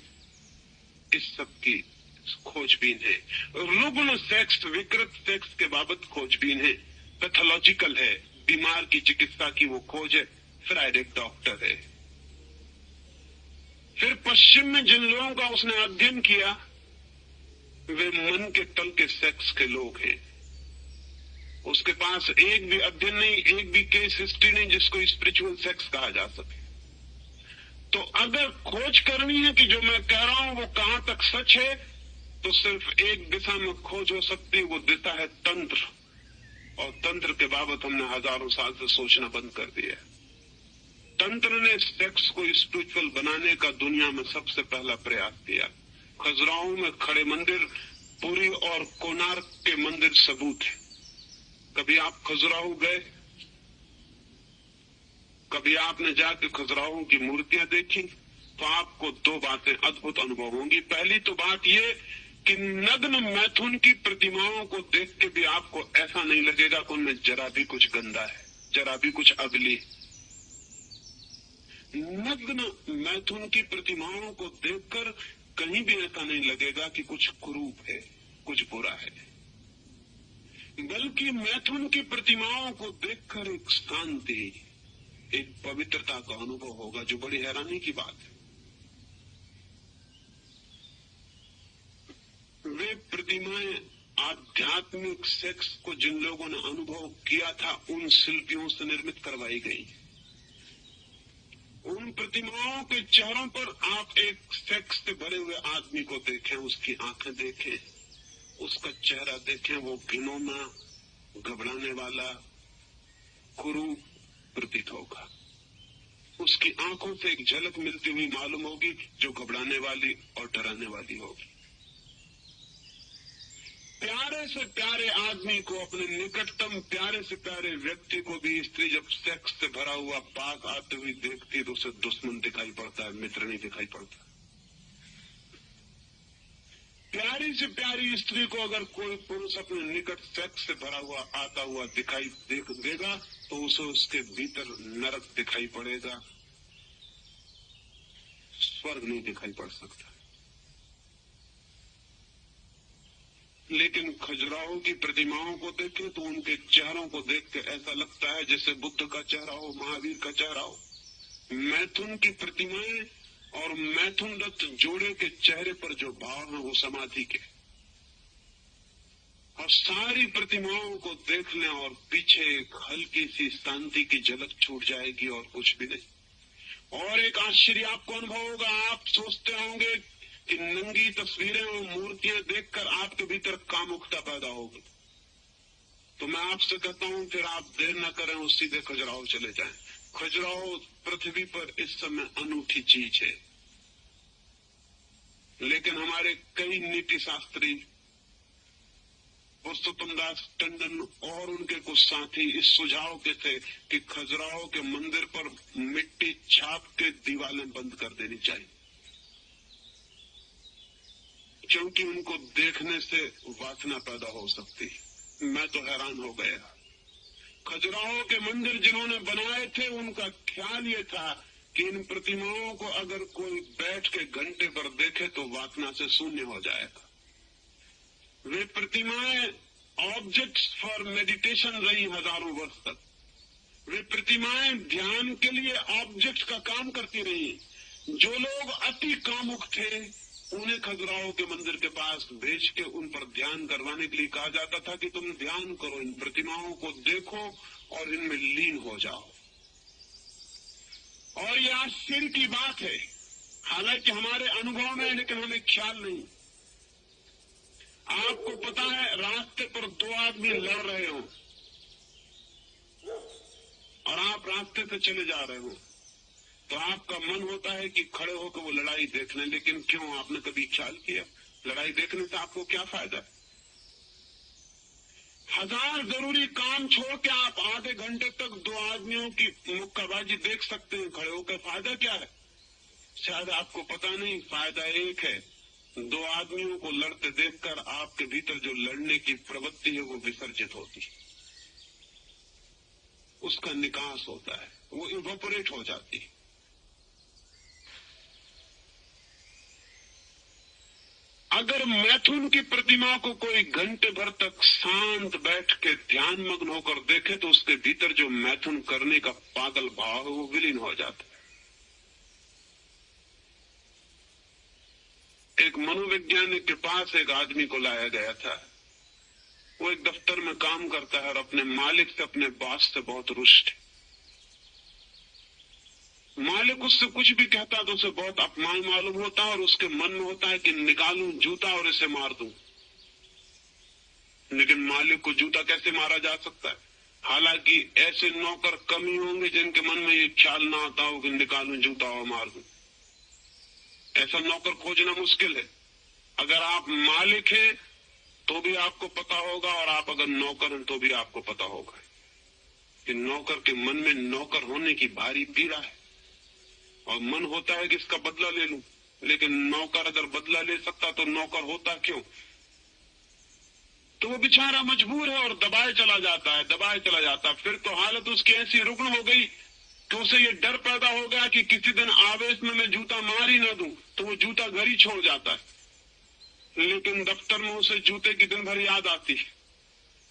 इस सब की खोजबीन है। रुग्ण सेक्स, विकृत सेक्स के बाबत खोजबीन है, पैथोलॉजिकल है, बीमार की चिकित्सा की वो खोज है। फ्रायड एक डॉक्टर है। फिर पश्चिम में जिन लोगों का उसने अध्ययन किया वे मन के तल के सेक्स के लोग हैं। उसके पास एक भी अध्ययन नहीं, एक भी केस हिस्ट्री नहीं जिसको स्पिरिचुअल सेक्स कहा जा सके। तो अगर खोज करनी है कि जो मैं कह रहा हूं वो कहां तक सच है, तो सिर्फ एक दिशा में खोज हो सकती है, वो दिशा है तंत्र। और तंत्र के बाबत हमने हजारों साल से सोचना बंद कर दिया। तंत्र ने सेक्स को स्पिरिचुअल बनाने का दुनिया में सबसे पहला प्रयास किया। खजुराहो में खड़े मंदिर, पुरी और कोणार्क के मंदिर सबूत है। कभी आप खजुराहो गए? कभी आपने जाके खजुराहो की मूर्तियां देखी? तो आपको 2 बातें अद्भुत अनुभव होंगी। पहली तो बात यह कि नग्न मैथुन की प्रतिमाओं को देख के भी आपको ऐसा नहीं लगेगा कि उनमें जरा भी कुछ गंदा है, जरा भी कुछ अगली। नग्न मैथुन की प्रतिमाओं को देखकर कहीं भी ऐसा नहीं लगेगा कि कुछ कुरूप है, कुछ बुरा है, बल्कि मैथुन की प्रतिमाओं को देखकर एक शांति, एक पवित्रता का अनुभव होगा, जो बड़ी हैरानी की बात है। वे प्रतिमाएं आध्यात्मिक सेक्स को जिन लोगों ने अनुभव किया था उन शिल्पियों से निर्मित करवाई गई। उन प्रतिमाओं के चेहरों पर आप एक सेक्स से भरे हुए आदमी को देखें, उसकी आंखें देखें, उसका चेहरा देखें, वो घिनौना, घबराने वाला, कुरूप प्रतीत होगा। उसकी आंखों से एक झलक मिलती हुई मालूम होगी जो घबराने वाली और डराने वाली होगी। प्यारे से प्यारे आदमी को, अपने निकटतम प्यारे से प्यारे व्यक्ति को भी स्त्री जब सेक्स से भरा हुआ पाक आते हुए देखती है तो उसे दुश्मन दिखाई पड़ता है, मित्र नहीं दिखाई पड़ता। प्यारी से प्यारी स्त्री को अगर कोई पुरुष अपने निकट सेक्स से भरा हुआ आता हुआ दिखाई देगा तो उसे उसके भीतर नरक दिखाई पड़ेगा, स्वर्ग नहीं दिखाई पड़ सकता। लेकिन खजुराहो की प्रतिमाओं को देखें तो उनके चेहरों को देख के ऐसा लगता है जैसे बुद्ध का चेहरा हो, महावीर का चेहरा हो। मैथुन की प्रतिमाएं और मैथुन रथ जोड़े के चेहरे पर जो भाव है वो समाधि के। और सारी प्रतिमाओं को देख लें और पीछे एक हल्की सी शांति की झलक छूट जाएगी और कुछ भी नहीं। और एक आश्चर्य आपको अनुभव होगा। आप सोचते होंगे कि नंगी तस्वीरें और मूर्तियां देखकर आपके भीतर कामुकता पैदा होगी। तो मैं आपसे कहता हूं फिर आप देर न करें और सीधे खजुराहो चले जाएं। खजुराहो पृथ्वी पर इस समय अनूठी चीज है, लेकिन हमारे कई नीति शास्त्री, पुरुषोत्तम दास टंडन और उनके कुछ साथी इस सुझाव के थे कि खजुराहो के मंदिर पर मिट्टी छाप के दीवारें बंद कर देनी चाहिए, क्योंकि उनको देखने से वासना पैदा हो सकती। मैं तो हैरान हो गया। खजुराहो के मंदिर जिन्होंने बनाए थे उनका ख्याल ये था कि इन प्रतिमाओं को अगर कोई बैठ के घंटे पर देखे तो वासना से शून्य हो जाएगा। वे प्रतिमाएं ऑब्जेक्ट्स फॉर मेडिटेशन रही हजारों वर्ष तक। वे प्रतिमाएं ध्यान के लिए ऑब्जेक्ट का काम करती रही। जो लोग अति कामुक थे उन्हें खजुराहो के मंदिर के पास भेज के उन पर ध्यान करवाने के लिए कहा जाता था कि तुम ध्यान करो, इन प्रतिमाओं को देखो और इनमें लीन हो जाओ। और यह आश्चर्य की बात है, हालांकि हमारे अनुभव में है लेकिन हमें ख्याल नहीं। आपको पता है रास्ते पर 2 आदमी लड़ रहे हो और आप रास्ते से चले जा रहे हो तो आपका मन होता है कि खड़े होकर वो लड़ाई देख लें, लेकिन क्यों? आपने कभी ख्याल किया लड़ाई देखने से आपको क्या फायदा है? 1000 जरूरी काम छोड़ के आप आधे घंटे तक 2 आदमियों की मुक्काबाजी देख सकते हैं खड़े होकर। फायदा क्या है? शायद आपको पता नहीं, फायदा एक है, 2 आदमियों को लड़ते देखकर आपके भीतर जो लड़ने की प्रवृत्ति है वो विसर्जित होती है, उसका निकास होता है, वो इवोपोरेट हो जाती है। अगर मैथुन की प्रतिमा को कोई घंटे भर तक शांत बैठ के ध्यान मग्न होकर देखे तो उसके भीतर जो मैथुन करने का पागल भाव है वो विलीन हो जाता है। एक मनोवैज्ञानिक के पास एक आदमी को लाया गया था। वो एक दफ्तर में काम करता है और अपने मालिक से, अपने बॉस से बहुत रुष्ट है। मालिक उससे कुछ भी कहता तो उसे बहुत अपमान मालूम होता है और उसके मन में होता है कि निकालूं जूता और इसे मार दूं। लेकिन मालिक को जूता कैसे मारा जा सकता है? हालांकि ऐसे नौकर कम ही होंगे जिनके मन में ये ख्याल ना आता हो कि निकालूं जूता और मार दूं। ऐसा नौकर खोजना मुश्किल है। अगर आप मालिक हैं तो भी आपको पता होगा, और आप अगर नौकर हैं तो भी आपको पता होगा कि नौकर के मन में नौकर होने की भारी पीड़ा है और मन होता है कि इसका बदला ले लूं। लेकिन नौकर अगर बदला ले सकता तो नौकर होता क्यों? तो वो बेचारा मजबूर है और दबाए चला जाता है, दबाए चला जाता है। फिर तो हालत उसकी ऐसी रुग्ण हो गई कि उसे ये डर पैदा हो गया कि किसी दिन आवेश में मैं जूता मार ही ना दूं, तो वो जूता घर ही छोड़ जाता है। लेकिन दफ्तर में उसे जूते की दिन भर याद आती है,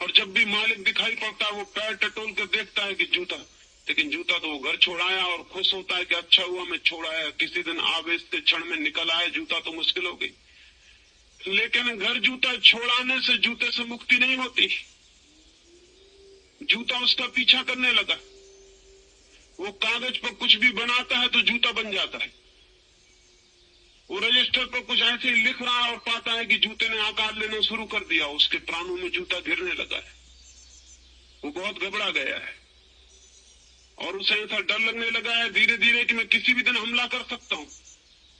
और जब भी मालिक दिखाई पड़ता है वो पैर टटोल कर देखता है कि जूता, लेकिन जूता तो वो घर छोड़ाया और खुश होता है कि अच्छा हुआ मैं छोड़ाया, किसी दिन आवेश के क्षण में निकल आए, जूता तो मुश्किल हो गई। लेकिन घर जूता छोड़ाने से जूते से मुक्ति नहीं होती। जूता उसका पीछा करने लगा। वो कागज पर कुछ भी बनाता है तो जूता बन जाता है। वो रजिस्टर पर कुछ ऐसे ही लिख रहा है और पाता है कि जूते ने आकार लेना शुरू कर दिया, उसके प्राणों में जूता गिरने लगा है। वो बहुत घबरा गया है और उसे ऐसा डर लगने लगा है धीरे धीरे कि मैं किसी भी दिन हमला कर सकता हूँ।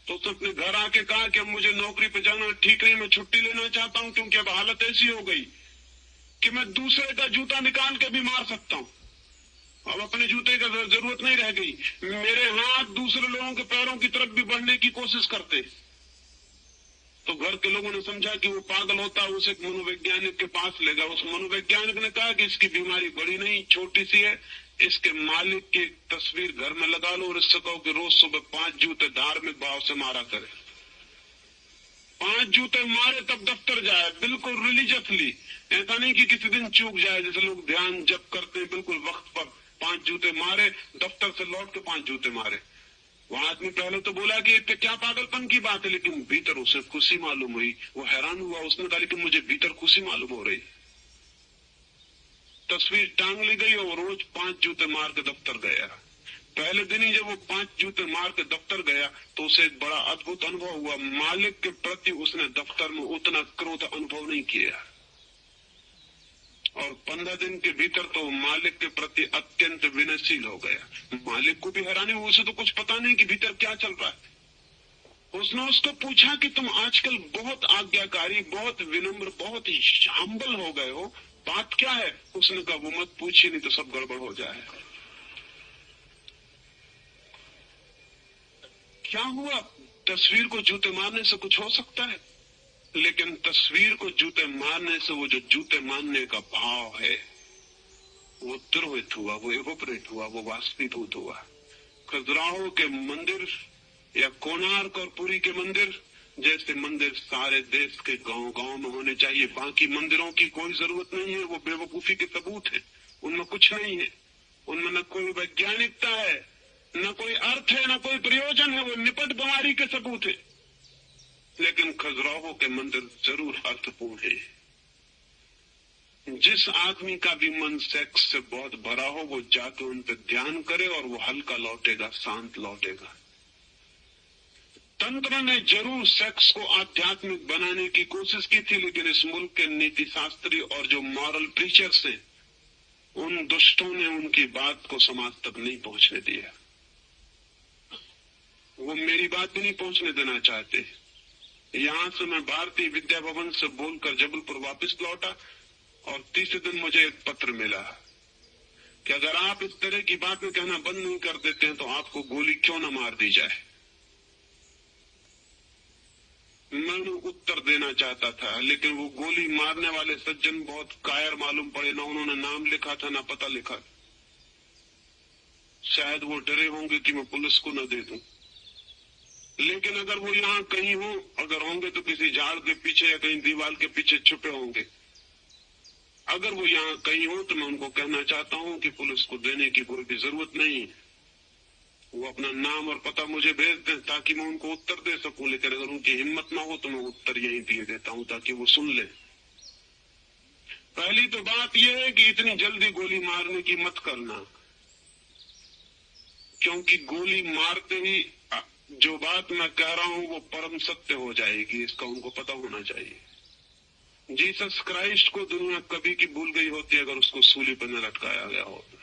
तो उसने अपने घर आके कहा कि अब मुझे नौकरी पे जाना ठीक नहीं, मैं छुट्टी लेना चाहता हूँ, क्योंकि अब हालत ऐसी हो गई कि मैं दूसरे का जूता निकाल के भी मार सकता हूँ। अब अपने जूते का जरूरत नहीं रह गई। मेरे हाथ दूसरे लोगों के पैरों की तरफ भी बढ़ने की कोशिश करते। तो घर के लोगों ने समझा कि वो पागल होता है, उसे एक मनोवैज्ञानिक के पास ले गया। उस मनोवैज्ञानिक ने कहा कि इसकी बीमारी बड़ी नहीं, छोटी सी है, इसके मालिक की तस्वीर घर में लगा लो और इससे कहो कि रोज सुबह 5 जूते धार्मिक भाव से मारा करे। 5 जूते मारे तब दफ्तर जाए, बिल्कुल रिलीजियसली। ऐसा नहीं कि किसी दिन चूक जाए, जैसे लोग ध्यान जप करते हैं, बिल्कुल वक्त पर 5 जूते मारे, दफ्तर से लौट के 5 जूते मारे। वो आदमी पहले तो बोला कि क्या पागलपन की बात है, लेकिन भीतर उसे खुशी मालूम हुई। वो हैरान हुआ, उसने कहा लेकिन मुझे भीतर खुशी मालूम हो रही। तस्वीर टांग ली गई और रोज 5 जूते मार के दफ्तर गया। पहले दिन ही जब वो 5 जूते मार के दफ्तर गया तो उसे एक बड़ा अद्भुत अनुभव हुआ। मालिक के प्रति उसने दफ्तर में उतना क्रोध अनुभव नहीं किया, और 15 दिन के भीतर तो मालिक के प्रति अत्यंत विनयशील हो गया। मालिक को भी हैरानी हुई, उसे तो कुछ पता नहीं कि भीतर क्या चल रहा है। उसने उसको पूछा कि तुम आजकल बहुत आज्ञाकारी, बहुत विनम्र, बहुत ही हम्बल हो गए हो, बात क्या है? उसने कहा वो मत पूछिए, नहीं तो सब गड़बड़ हो जाए। क्या हुआ? तस्वीर को जूते मारने से कुछ हो सकता है, लेकिन तस्वीर को जूते मारने से वो जो जूते मारने का भाव है वो तिरोहित हुआ, वो इवोपरेट हुआ, वो वाष्पीभूत हुआ। खजुराहो के मंदिर या कोणार्क और पुरी के मंदिर जैसे मंदिर सारे देश के गांव गांव में होने चाहिए। बाकी मंदिरों की कोई जरूरत नहीं है, वो बेवकूफी के सबूत है, उनमें कुछ नहीं है, उनमें न कोई वैज्ञानिकता है, न कोई अर्थ है, न कोई प्रयोजन है, वो निपट बीमारी के सबूत है। लेकिन खजुराहो के मंदिर जरूर अर्थपूर्ण है। जिस आदमी का भी मन सेक्स से बहुत भरा हो वो जाके उन पर ध्यान करे और वो हल्का लौटेगा, शांत लौटेगा। तंत्र ने जरूर सेक्स को आध्यात्मिक बनाने की कोशिश की थी, लेकिन इस मुल्क के नीति शास्त्री और जो मॉरल प्रीचर्स हैं उन दुष्टों ने उनकी बात को समाज तक नहीं पहुंचने दिया। वो मेरी बात भी नहीं पहुंचने देना चाहते। यहां से मैं भारतीय विद्या भवन से बोलकर जबलपुर वापस लौटा और तीसरे दिन मुझे एक पत्र मिला कि अगर आप इस तरह की बातें कहना बंद नहीं कर देते हैं तो आपको गोली क्यों न मार दी जाए। मैंने उत्तर देना चाहता था, लेकिन वो गोली मारने वाले सज्जन बहुत कायर मालूम पड़े। ना उन्होंने नाम लिखा था, ना पता लिखा। शायद वो डरे होंगे कि मैं पुलिस को न दे दूं। लेकिन अगर वो यहाँ कहीं हो, अगर होंगे तो किसी झाड़ के पीछे या कहीं दीवार के पीछे छुपे होंगे। अगर वो यहाँ कहीं हो तो मैं उनको कहना चाहता हूँ कि पुलिस को देने की कोई भी जरूरत नहीं। वो अपना नाम और पता मुझे भेज दें ताकि मैं उनको उत्तर दे सकूं। लेकिन अगर उनकी हिम्मत ना हो तो मैं उत्तर यही दिए देता हूं ताकि वो सुन ले। पहली तो बात यह है कि इतनी जल्दी गोली मारने की मत करना, क्योंकि गोली मारते ही जो बात मैं कह रहा हूं वो परम सत्य हो जाएगी। इसका उनको पता होना चाहिए। जीसस क्राइस्ट को दुनिया कभी की भूल गई होती अगर उसको सूली पर न लटकाया गया होता।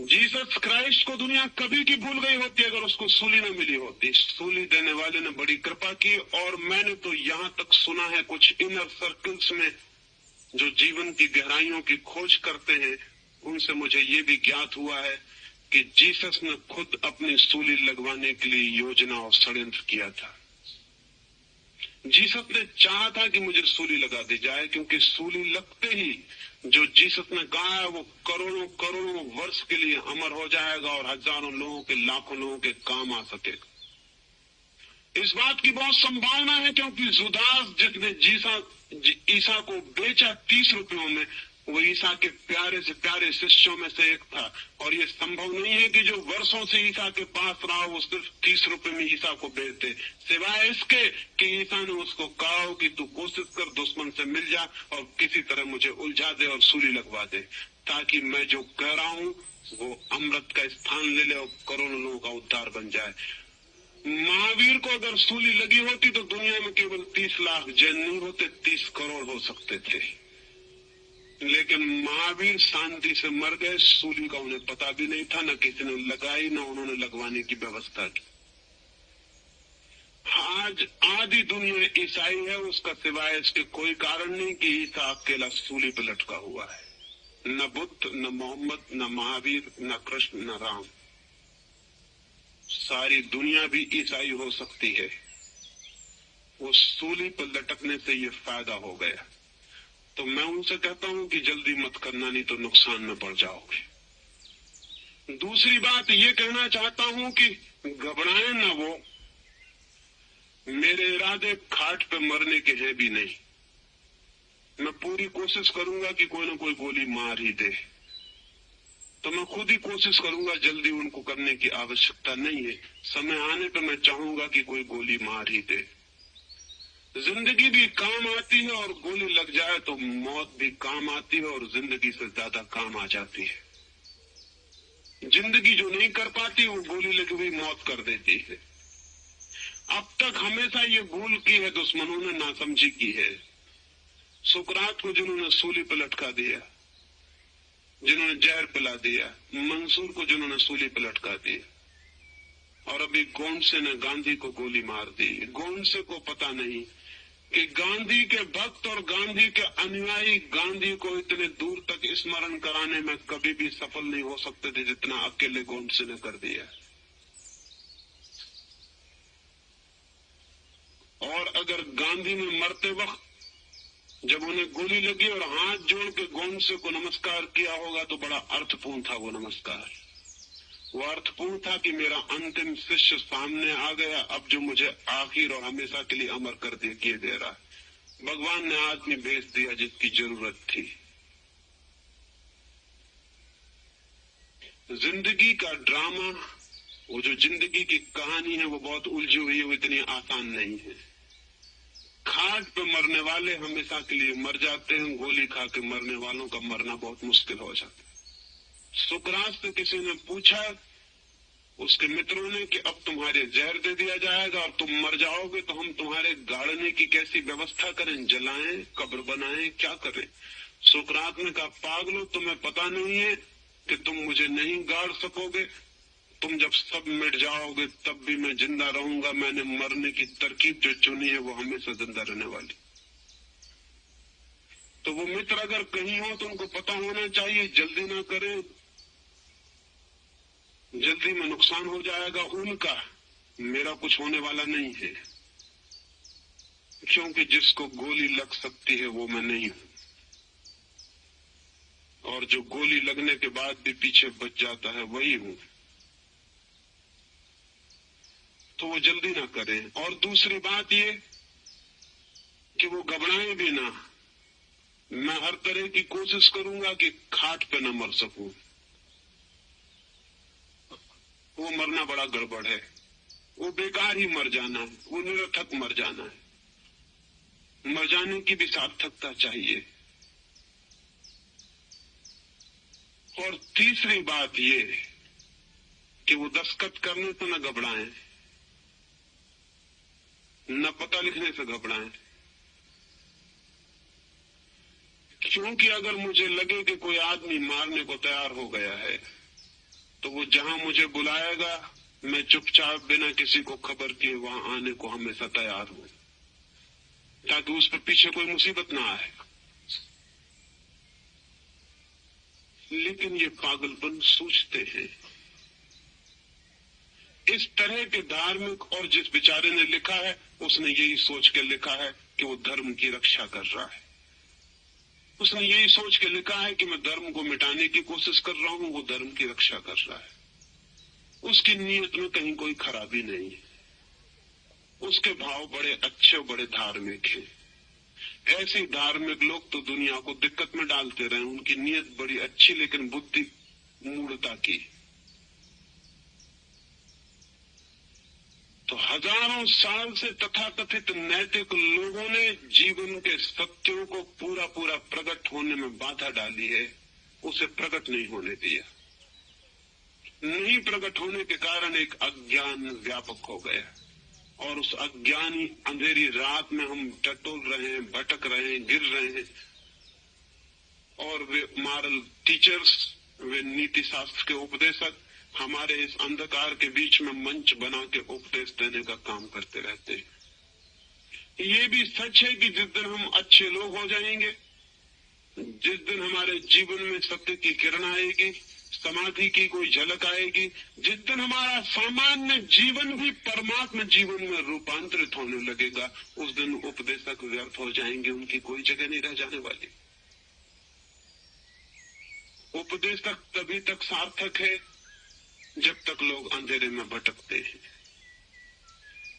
जीसस क्राइस्ट को दुनिया कभी की भूल गई होती अगर उसको सूली न मिली होती। सूली देने वाले ने बड़ी कृपा की। और मैंने तो यहां तक सुना है कुछ इनर सर्कल्स में जो जीवन की गहराइयों की खोज करते हैं, उनसे मुझे ये भी ज्ञात हुआ है कि जीसस ने खुद अपनी सूली लगवाने के लिए योजना और षड्यंत्र किया था। जीसस ने चाहा था कि मुझे सूली लगा दी जाए, क्योंकि सूली लगते ही जो जीसस ने कहा है वो करोड़ों करोड़ों वर्ष के लिए अमर हो जाएगा और हजारों लोगों के, लाखों लोगों के काम आ सकेगा। इस बात की बहुत संभावना है, क्योंकि जुदास जिसने ईसा को बेचा 30 रुपयों में, वो ईसा के प्यारे से प्यारे शिष्यों में से एक था। और ये संभव नहीं है कि जो वर्षों से ईसा के पास रहा वो सिर्फ 30 रुपए में ईसा को बेच दे, सिवाय इसके कि ईसा ने उसको कहा हो कि तू कोशिश कर, दुश्मन से मिल जा और किसी तरह मुझे उलझा दे और सूली लगवा दे, ताकि मैं जो कह रहा हूं वो अमृत का स्थान ले ले और करोड़ों लोगों का उद्धार बन जाए। महावीर को अगर सूली लगी होती तो दुनिया में केवल 30 लाख जैन नहीं होते, 30 करोड़ हो सकते थे। लेकिन महावीर शांति से मर गए। सूली का उन्हें पता भी नहीं था, न किसी ने लगाई, न उन्होंने लगवाने की व्यवस्था की। आज आधी दुनिया ईसाई है, उसका सिवाय इसके कोई कारण नहीं कि ईसा अकेला सूली पर लटका हुआ है। न बुद्ध, न मोहम्मद, न महावीर, न कृष्ण, न राम। सारी दुनिया भी ईसाई हो सकती है। वो सूली पर लटकने से ये फायदा हो गया। तो मैं उनसे कहता हूं कि जल्दी मत करना, नहीं तो नुकसान में पड़ जाओगे। दूसरी बात ये कहना चाहता हूं कि घबराएं ना वो। मेरे इरादे खाट पे मरने के हैं भी नहीं। मैं पूरी कोशिश करूंगा कि कोई ना कोई गोली मार ही दे। तो मैं खुद ही कोशिश करूंगा, जल्दी उनको करने की आवश्यकता नहीं है। समय आने पर मैं चाहूंगा कि कोई गोली मार ही दे। जिंदगी भी काम आती है और गोली लग जाए तो मौत भी काम आती है और जिंदगी से ज्यादा काम आ जाती है। जिंदगी जो नहीं कर पाती वो गोली लगी हुई मौत कर देती है। अब तक हमेशा ये भूल की है दुश्मनों ने, नासमझी की है। सुकरात को जिन्होंने सूली पर लटका दिया, जिन्होंने जहर पिला दिया, मंसूर को जिन्होंने सूली पर लटका दिया, और अभी गोंडसे ने गांधी को गोली मार दी। गोंडसे को पता नहीं कि गांधी के भक्त और गांधी के अनुयायी गांधी को इतने दूर तक स्मरण कराने में कभी भी सफल नहीं हो सकते थे जितना अकेले गोंडसे ने कर दिया। और अगर गांधी ने मरते वक्त जब उन्हें गोली लगी और हाथ जोड़ के गोंडसे को नमस्कार किया होगा तो बड़ा अर्थपूर्ण था वो नमस्कार। वो अर्थपूर्ण था कि मेरा अंतिम शिष्य सामने आ गया, अब जो मुझे आखिर और हमेशा के लिए अमर कर किए दे रहा है। भगवान ने आदमी भेज दिया जिसकी जरूरत थी। जिंदगी का ड्रामा, वो जो जिंदगी की कहानी है वो बहुत उलझी हुई है, वो इतनी आसान नहीं है। खाट पे मरने वाले हमेशा के लिए मर जाते हैं, गोली खा के मरने वालों का मरना बहुत मुश्किल हो जाता है। सुकरात से किसी ने पूछा, उसके मित्रों ने, कि अब तुम्हारे जहर दे दिया जाएगा और तुम मर जाओगे तो हम तुम्हारे गाड़ने की कैसी व्यवस्था करें, जलाएं, कब्र बनाएं, क्या करें? सुकरात ने कहा, पागलो, तुम्हें पता नहीं है कि तुम मुझे नहीं गाड़ सकोगे। तुम जब सब मिट जाओगे तब भी मैं जिंदा रहूंगा। मैंने मरने की तरकीब जो चुनी है वो हमेशा जिंदा रहने वाली। तो वो मित्र अगर कहीं हो तो उनको पता होना चाहिए, जल्दी ना करें, जल्दी में नुकसान हो जाएगा उनका, मेरा कुछ होने वाला नहीं है, क्योंकि जिसको गोली लग सकती है वो मैं नहीं हूं, और जो गोली लगने के बाद भी पीछे बच जाता है वही हूं। तो वो जल्दी ना करें। और दूसरी बात ये कि वो घबराएं भी ना। मैं हर तरह की कोशिश करूंगा कि खाट पे न मर सकूं। वो मरना बड़ा गड़बड़ है, वो बेकार ही मर जाना है, वो निरर्थक मर जाना है। मर जाने की भी सार्थकता चाहिए। और तीसरी बात ये कि वो दस्तखत करने से न घबराएं, न पता लिखने से घबराएं, क्योंकि अगर मुझे लगे कि कोई आदमी मारने को तैयार हो गया है तो वो जहां मुझे बुलाएगा मैं चुपचाप बिना किसी को खबर किए वहां आने को हमेशा तैयार हूं, ताकि उस पर पीछे कोई मुसीबत ना आए। लेकिन ये पागलपन सूझते हैं। इस तरह के धार्मिक, और जिस बेचारे ने लिखा है उसने यही सोच के लिखा है कि वो धर्म की रक्षा कर रहा है। उसने यही सोच के लिखा है कि मैं धर्म को मिटाने की कोशिश कर रहा हूं, वो धर्म की रक्षा कर रहा है। उसकी नीयत में कहीं कोई खराबी नहीं है। उसके भाव बड़े अच्छे, बड़े धार्मिक हैं। ऐसे धार्मिक लोग तो दुनिया को दिक्कत में डालते रहे। उनकी नीयत बड़ी अच्छी, लेकिन बुद्धि मूढ़ता की। तो हजारों साल से तथाकथित नैतिक लोगों ने जीवन के सत्यों को पूरा पूरा प्रकट होने में बाधा डाली है, उसे प्रकट नहीं होने दिया। नहीं प्रकट होने के कारण एक अज्ञान व्यापक हो गया, और उस अज्ञानी अंधेरी रात में हम टटोल रहे हैं, भटक रहे हैं, गिर रहे हैं। और वे मॉरल टीचर्स, वे नीति शास्त्र के उपदेशक हमारे इस अंधकार के बीच में मंच बना के उपदेश देने का काम करते रहते हैं। ये भी सच है कि जिस दिन हम अच्छे लोग हो जाएंगे, जिस दिन हमारे जीवन में सत्य की किरण आएगी, समाधि की कोई झलक आएगी, जिस दिन हमारा सामान्य जीवन भी परमात्मा जीवन में रूपांतरित होने लगेगा, उस दिन उपदेशक व्यर्थ हो जाएंगे, उनकी कोई जगह नहीं रह जाने वाली। उपदेशक तभी तक सार्थक है जब तक लोग अंधेरे में भटकते हैं।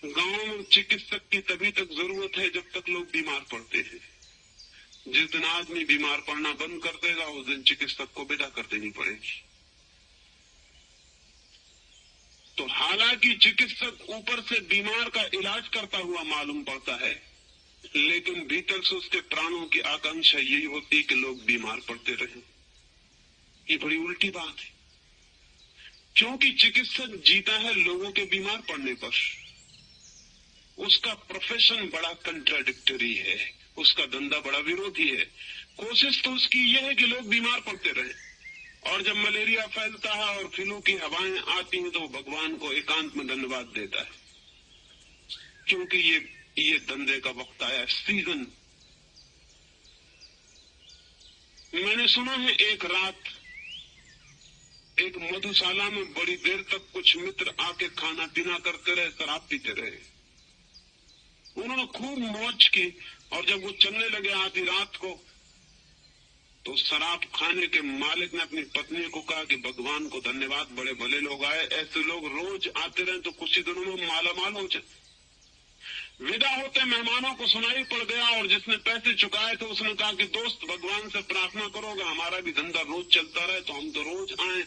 गांव में चिकित्सक की तभी तक जरूरत है जब तक लोग बीमार पड़ते हैं। जिस दिन आदमी बीमार पड़ना बंद कर देगा, उस दिन चिकित्सक को विदा कर देनी पड़ेगी। तो हालांकि चिकित्सक ऊपर से बीमार का इलाज करता हुआ मालूम पड़ता है, लेकिन भीतर से उसके प्राणों की आकांक्षा यही होती है कि लोग बीमार पड़ते रहें। ये बड़ी उल्टी बात है, क्योंकि चिकित्सक जीता है लोगों के बीमार पड़ने पर। उसका प्रोफेशन बड़ा कंट्राडिक्टरी है, उसका धंधा बड़ा विरोधी है। कोशिश तो उसकी यह है कि लोग बीमार पड़ते रहे, और जब मलेरिया फैलता है और फ्लू की हवाएं आती हैं तो वो भगवान को एकांत में धन्यवाद देता है, क्योंकि ये धंधे का वक्त आया, सीजन। मैंने सुना है एक रात एक मधुशाला में बड़ी देर तक कुछ मित्र आके खाना पीना करते रहे, शराब पीते रहे। उन्होंने खूब मौज की, और जब वो चलने लगे आधी रात को, तो शराब खाने के मालिक ने अपनी पत्नी को कहा कि भगवान को धन्यवाद, बड़े भले लोग आए, ऐसे लोग रोज आते रहे तो कुछ ही दिनों में मालामाल हो जाए। विदा होते मेहमानों को सुनाई पड़ गया, और जिसने पैसे चुकाए थे उसने कहा कि दोस्त, भगवान से प्रार्थना करोगे हमारा भी धंधा रोज चलता रहे, तो हम तो रोज आए।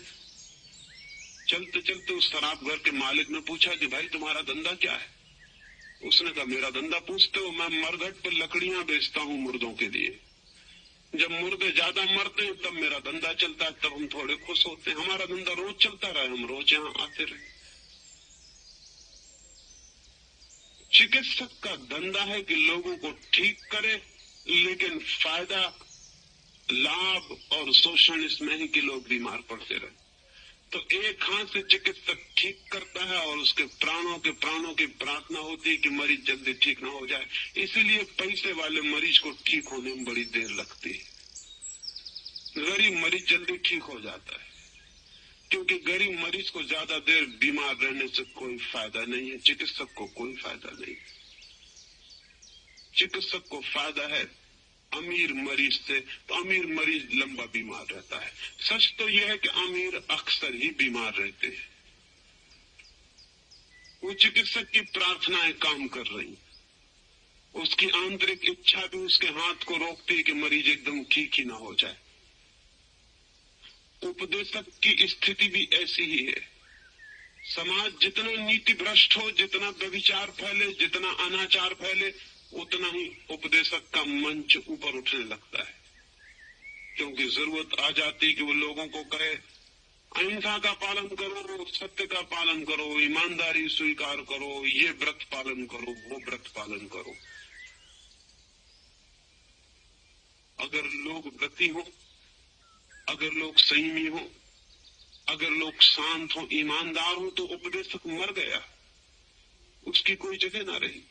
चलते चलते उस शराब घर के मालिक ने पूछा कि भाई तुम्हारा धंधा क्या है? उसने कहा मेरा धंधा पूछते हो, मैं मरघट पर लकड़ियां बेचता हूँ मुर्दों के लिए। जब मुर्दे ज्यादा मरते हैं तब मेरा धंधा चलता है, तब हम थोड़े खुश होते हैं। हमारा धंधा रोज चलता रहे, हम रोज यहाँ आते रहे। चिकित्सक का धंधा है कि लोगों को ठीक करे, लेकिन फायदा, लाभ और शोषण इसमें है कि लोग बीमार पड़ते रहे। तो एक हाथ से चिकित्सक ठीक करता है और उसके प्राणों की प्रार्थना होती है कि मरीज जल्दी ठीक ना हो जाए। इसीलिए पैसे वाले मरीज को ठीक होने में बड़ी देर लगती है, गरीब मरीज जल्दी ठीक हो जाता है, क्योंकि गरीब मरीज को ज्यादा देर बीमार रहने से कोई फायदा नहीं है, चिकित्सक को कोई फायदा नहीं। चिकित्सक को फायदा है अमीर मरीज से, तो अमीर मरीज लंबा बीमार रहता है। सच तो यह है कि अमीर अक्सर ही बीमार रहते हैं। वो चिकित्सक की प्रार्थनाएं काम कर रही, उसकी आंतरिक इच्छा भी उसके हाथ को रोकती है कि मरीज एकदम ठीक ही ना हो जाए। उपदेशक की स्थिति भी ऐसी ही है। समाज जितना नीति भ्रष्ट हो, जितना व्यभिचार फैले, जितना अनाचार फैले, उतना ही उपदेशक का मंच ऊपर उठने लगता है, क्योंकि जरूरत आ जाती है कि वो लोगों को कहे अहिंसा का पालन करो, सत्य का पालन करो, ईमानदारी स्वीकार करो, ये व्रत पालन करो, वो व्रत पालन करो। अगर लोग व्रती हो, अगर लोग संयमी हो, अगर लोग शांत हो, ईमानदार हो, तो उपदेशक मर गया, उसकी कोई जगह ना रही।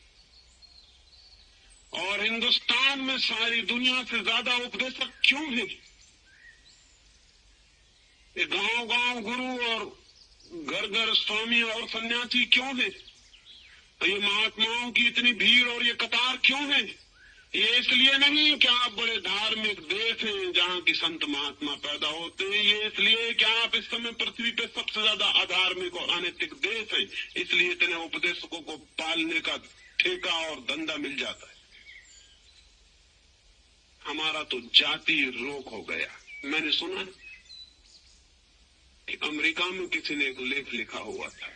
और हिंदुस्तान में सारी दुनिया से ज्यादा उपदेशक क्यों है? ये गांव गांव गुरु और घर घर स्वामी और सन्यासी क्यों है? ये महात्माओं की इतनी भीड़ और ये कतार क्यों है? ये इसलिए नहीं कि आप बड़े धार्मिक देश हैं जहाँ की संत महात्मा पैदा होते हैं, ये इसलिए कि आप इस समय पृथ्वी पे सबसे ज्यादा अधार्मिक और अनैतिक देश है, इसलिए इतने उपदेशकों को पालने का ठेका और धंधा मिल जाता है। हमारा तो जाति रोग हो गया। मैंने सुना कि अमेरिका में किसी ने एक लेख लिखा हुआ था,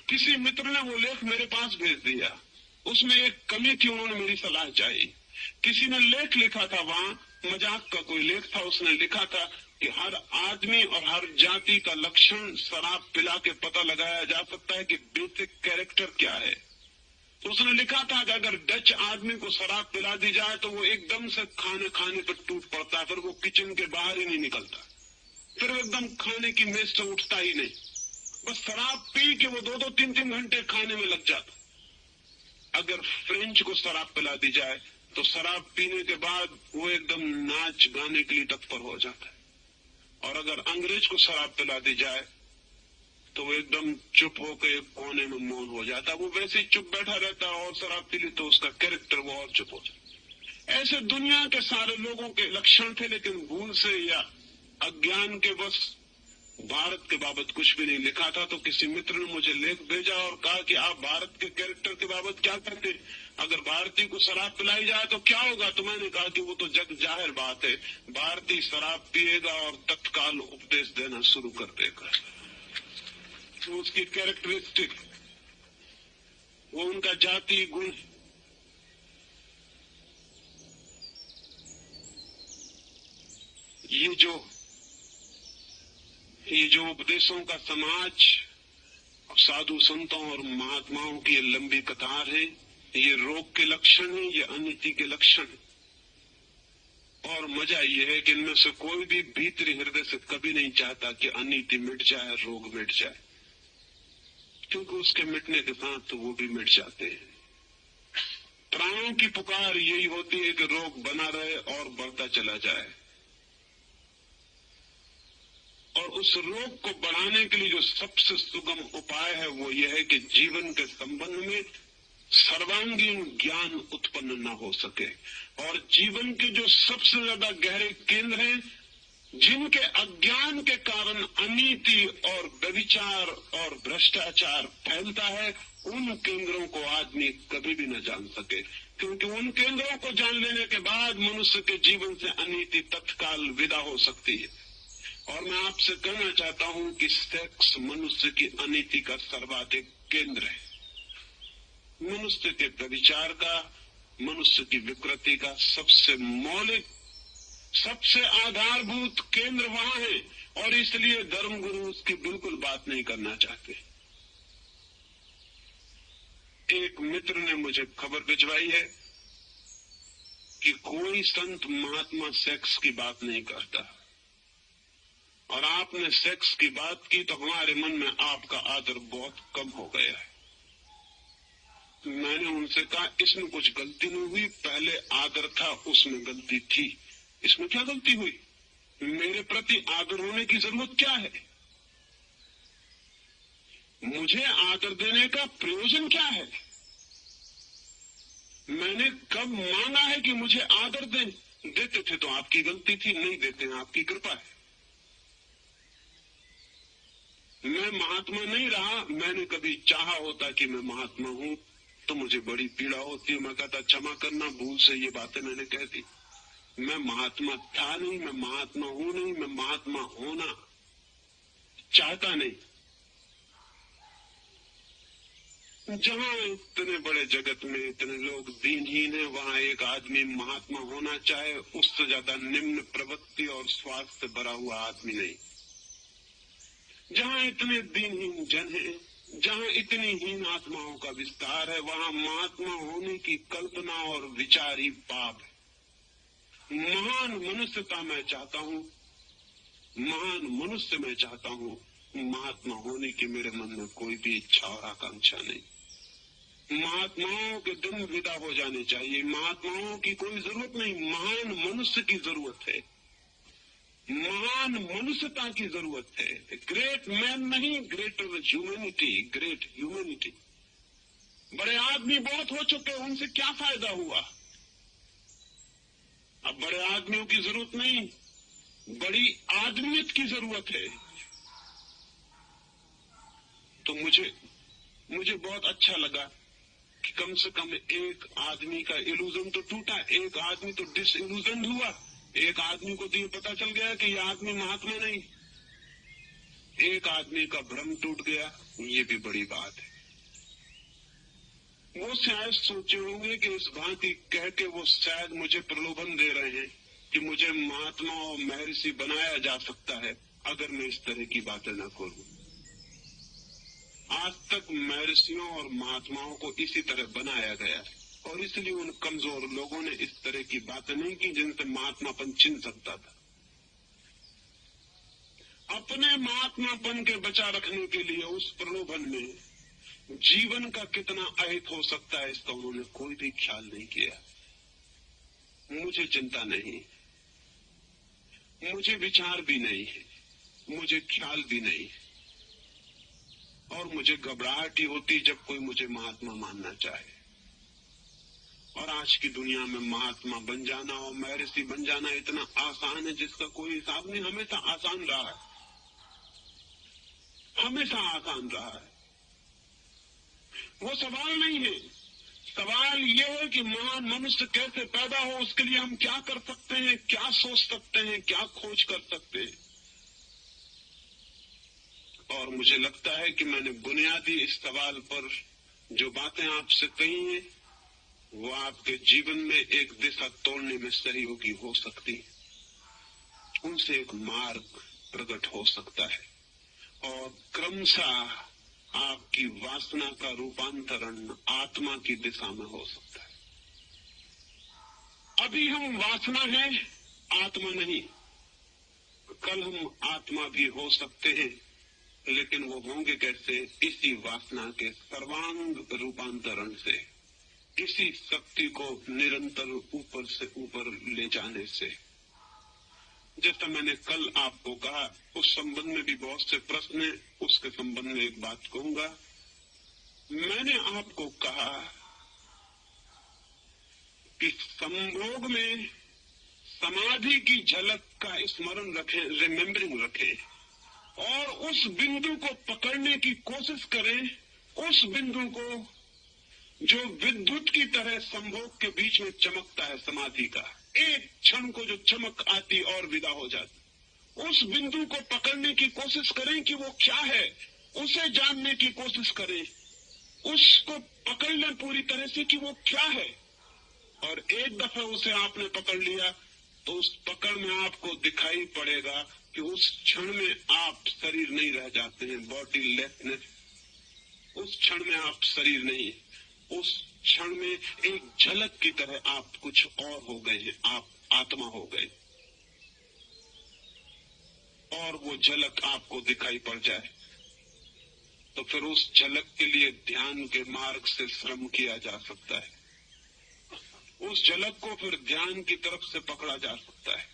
किसी मित्र ने वो लेख मेरे पास भेज दिया, उसमें एक कमी थी, उन्होंने मेरी सलाह चाहिए। किसी ने लेख लिखा था, वहां मजाक का कोई लेख था, उसने लिखा था कि हर आदमी और हर जाति का लक्षण शराब पिला के पता लगाया जा सकता है कि बेसिक कैरेक्टर क्या है। तो उसने लिखा था कि अगर डच आदमी को शराब पिला दी जाए तो वो एकदम से खाने पर टूट पड़ता है, फिर वो किचन के बाहर ही नहीं निकलता, फिर वो एकदम खाने की मेज से उठता ही नहीं, बस शराब पी के वो 2-2, 3-3 घंटे खाने में लग जाता। अगर फ्रेंच को शराब पिला दी जाए तो शराब पीने के बाद वो एकदम नाच गाने के लिए तत्पर हो जाता है, और अगर अंग्रेज को शराब पिला दी जाए तो वो एकदम चुप होकर एक कोने में मौन हो जाता। वो वैसे ही चुप बैठा रहता, और शराब पी ली तो उसका कैरेक्टर वो और चुप हो जाता। ऐसे दुनिया के सारे लोगों के लक्षण थे, लेकिन भूल से या अज्ञान के बस भारत के बाबत कुछ भी नहीं लिखा था। तो किसी मित्र ने मुझे लेख भेजा और कहा कि आप भारत के कैरेक्टर के बाबत क्या कहते हैं, अगर भारतीय को शराब पिलाई जाए तो क्या होगा? तो मैंने कहा कि वो तो जग जाहिर बात है, भारतीय शराब पिएगा और तत्काल उपदेश देना शुरू कर देगा। वो उसकी कैरेक्टरिस्टिक, वो उनका जातीय गुण। ये जो उपदेशों का समाज, साधु संतों और महात्माओं की लंबी कतार है, ये रोग के लक्षण है, ये अनीति के लक्षण है। और मजा ये है कि इनमें से कोई भी भीतरी हृदय से कभी नहीं चाहता कि अनीति मिट जाए, रोग मिट जाए, क्योंकि उसके मिटने के साथ तो वो भी मिट जाते हैं। प्राणों की पुकार यही होती है कि रोग बना रहे और बढ़ता चला जाए, और उस रोग को बढ़ाने के लिए जो सबसे सुगम उपाय है वो यह है कि जीवन के संबंध में सर्वांगीण ज्ञान उत्पन्न न हो सके, और जीवन के जो सबसे ज्यादा गहरे केंद्र हैं, जिनके अज्ञान के कारण अनीति और व्यभिचार और भ्रष्टाचार फैलता है, उन केंद्रों को आदमी कभी भी न जान सके, क्योंकि उन केंद्रों को जान लेने के बाद मनुष्य के जीवन से अनीति तत्काल विदा हो सकती है। और मैं आपसे कहना चाहता हूं कि सेक्स मनुष्य की अनीति का सर्वाधिक केंद्र है। मनुष्य के व्यभिचार का, मनुष्य की विकृति का सबसे मौलिक, सबसे आधारभूत केंद्र वहां है, और इसलिए धर्मगुरु उसकी बिल्कुल बात नहीं करना चाहते। एक मित्र ने मुझे खबर भिजवाई है कि कोई संत महात्मा सेक्स की बात नहीं करता। और आपने सेक्स की बात की तो हमारे मन में आपका आदर बहुत कम हो गया है। मैंने उनसे कहा इसमें कुछ गलती नहीं हुई, पहले आदर था उसमें गलती थी, इसमें क्या गलती हुई? मेरे प्रति आदर होने की जरूरत क्या है? मुझे आदर देने का प्रयोजन क्या है? मैंने कब मांगा है कि मुझे आदर दें? देते थे तो आपकी गलती थी, नहीं देते हैं आपकी कृपा है। मैं महात्मा नहीं रहा। मैंने कभी चाहा होता कि मैं महात्मा हूं तो मुझे बड़ी पीड़ा होती है। मैं कहता क्षमा करना, भूल से ये बातें मैंने कह दी। मैं महात्मा था नहीं, मैं महात्मा हूं नहीं, मैं महात्मा होना चाहता नहीं। जहां इतने बड़े जगत में इतने लोग दीनहीन है, वहां एक आदमी महात्मा होना चाहे, उससे ज्यादा निम्न प्रवृत्ति और स्वार्थ से भरा हुआ आदमी नहीं। जहां इतने दीनहीन जन है, जहां इतनी हीन आत्माओं का विस्तार है, वहां महात्मा होने की कल्पना और विचार ही पाप है। महान मनुष्यता मैं चाहता हूं, महान मनुष्य मैं चाहता हूं। महात्मा होने की मेरे मन में कोई भी इच्छा और आकांक्षा नहीं। महात्माओं के दिन विदा हो जाने चाहिए। महात्माओं की कोई जरूरत नहीं, महान मनुष्य की जरूरत है, महान मनुष्यता की जरूरत है। ग्रेट मैन नहीं, ग्रेटर ह्यूमैनिटी, ग्रेट ह्यूमैनिटी। बड़े आदमी बहुत हो चुके, उनसे क्या फायदा हुआ? अब बड़े आदमियों की जरूरत नहीं, बड़ी आदमियत की जरूरत है। तो मुझे बहुत अच्छा लगा कि कम से कम एक आदमी का इल्यूजन तो टूटा, एक आदमी तो डिसइल्यूजन हुआ। एक आदमी को तो ये पता चल गया कि यह आदमी महात्मा नहीं। एक आदमी का भ्रम टूट गया, ये भी बड़ी बात है। वो शायद सोचे होंगे कि इस भांति कह के वो शायद मुझे प्रलोभन दे रहे हैं कि मुझे महात्मा और महर्षि बनाया जा सकता है अगर मैं इस तरह की बातें न करूं। आज तक महर्षियों और महात्माओं को इसी तरह बनाया गया है, और इसलिए उन कमजोर लोगों ने इस तरह की बातें नहीं की जिनसे महात्मापन छिन सकता था। अपने महात्मापन के बचा रखने के लिए उस प्रलोभन में जीवन का कितना अहित हो सकता है, इसका उन्होंने कोई भी ख्याल नहीं किया। मुझे चिंता नहीं, मुझे विचार भी नहीं है, मुझे ख्याल भी नहीं, और मुझे घबराहट ही होती जब कोई मुझे महात्मा मानना चाहे। और आज की दुनिया में महात्मा बन जाना और महर्षि बन जाना इतना आसान है जिसका कोई हिसाब नहीं। हमेशा आसान रहा है, हमेशा आसान रहा है। वो सवाल नहीं है। सवाल ये है कि महान मनुष्य कैसे पैदा हो, उसके लिए हम क्या कर सकते हैं, क्या सोच सकते हैं, क्या खोज कर सकते हैं। और मुझे लगता है कि मैंने बुनियादी इस सवाल पर जो बातें आपसे कही हैं, वो आपके जीवन में एक दिशा तोड़ने में सहयोगी हो सकती है। उनसे एक मार्ग प्रकट हो सकता है और क्रमशः आपकी वासना का रूपांतरण आत्मा की दिशा में हो सकता है। अभी हम वासना है, आत्मा नहीं। कल हम आत्मा भी हो सकते हैं, लेकिन वो होंगे कैसे? इसी वासना के सर्वांग रूपांतरण से, इसी शक्ति को निरंतर ऊपर से ऊपर ले जाने से। जैसा मैंने कल आपको कहा, उस संबंध में भी बहुत से प्रश्न हैं, उसके संबंध में एक बात कहूंगा। मैंने आपको कहा कि संभोग में समाधि की झलक का स्मरण रखें, रिमेम्बरिंग रखें, और उस बिंदु को पकड़ने की कोशिश करें, उस बिंदु को जो विद्युत की तरह संभोग के बीच में चमकता है। समाधि का एक क्षण को जो चमक आती और विदा हो जाती, उस बिंदु को पकड़ने की कोशिश करें कि वो क्या है, उसे जानने की कोशिश करें, उसको पकड़ लें पूरी तरह से कि वो क्या है। और एक दफा उसे आपने पकड़ लिया तो उस पकड़ में आपको दिखाई पड़ेगा कि उस क्षण में आप शरीर नहीं रह जाते हैं, बॉडी लेसनेस। उस क्षण में आप शरीर नहीं, उस क्षण में एक झलक की तरह आप कुछ और हो गए हैं, आप आत्मा हो गए। और वो झलक आपको दिखाई पड़ जाए, तो फिर उस झलक के लिए ध्यान के मार्ग से श्रम किया जा सकता है। उस झलक को फिर ध्यान की तरफ से पकड़ा जा सकता है।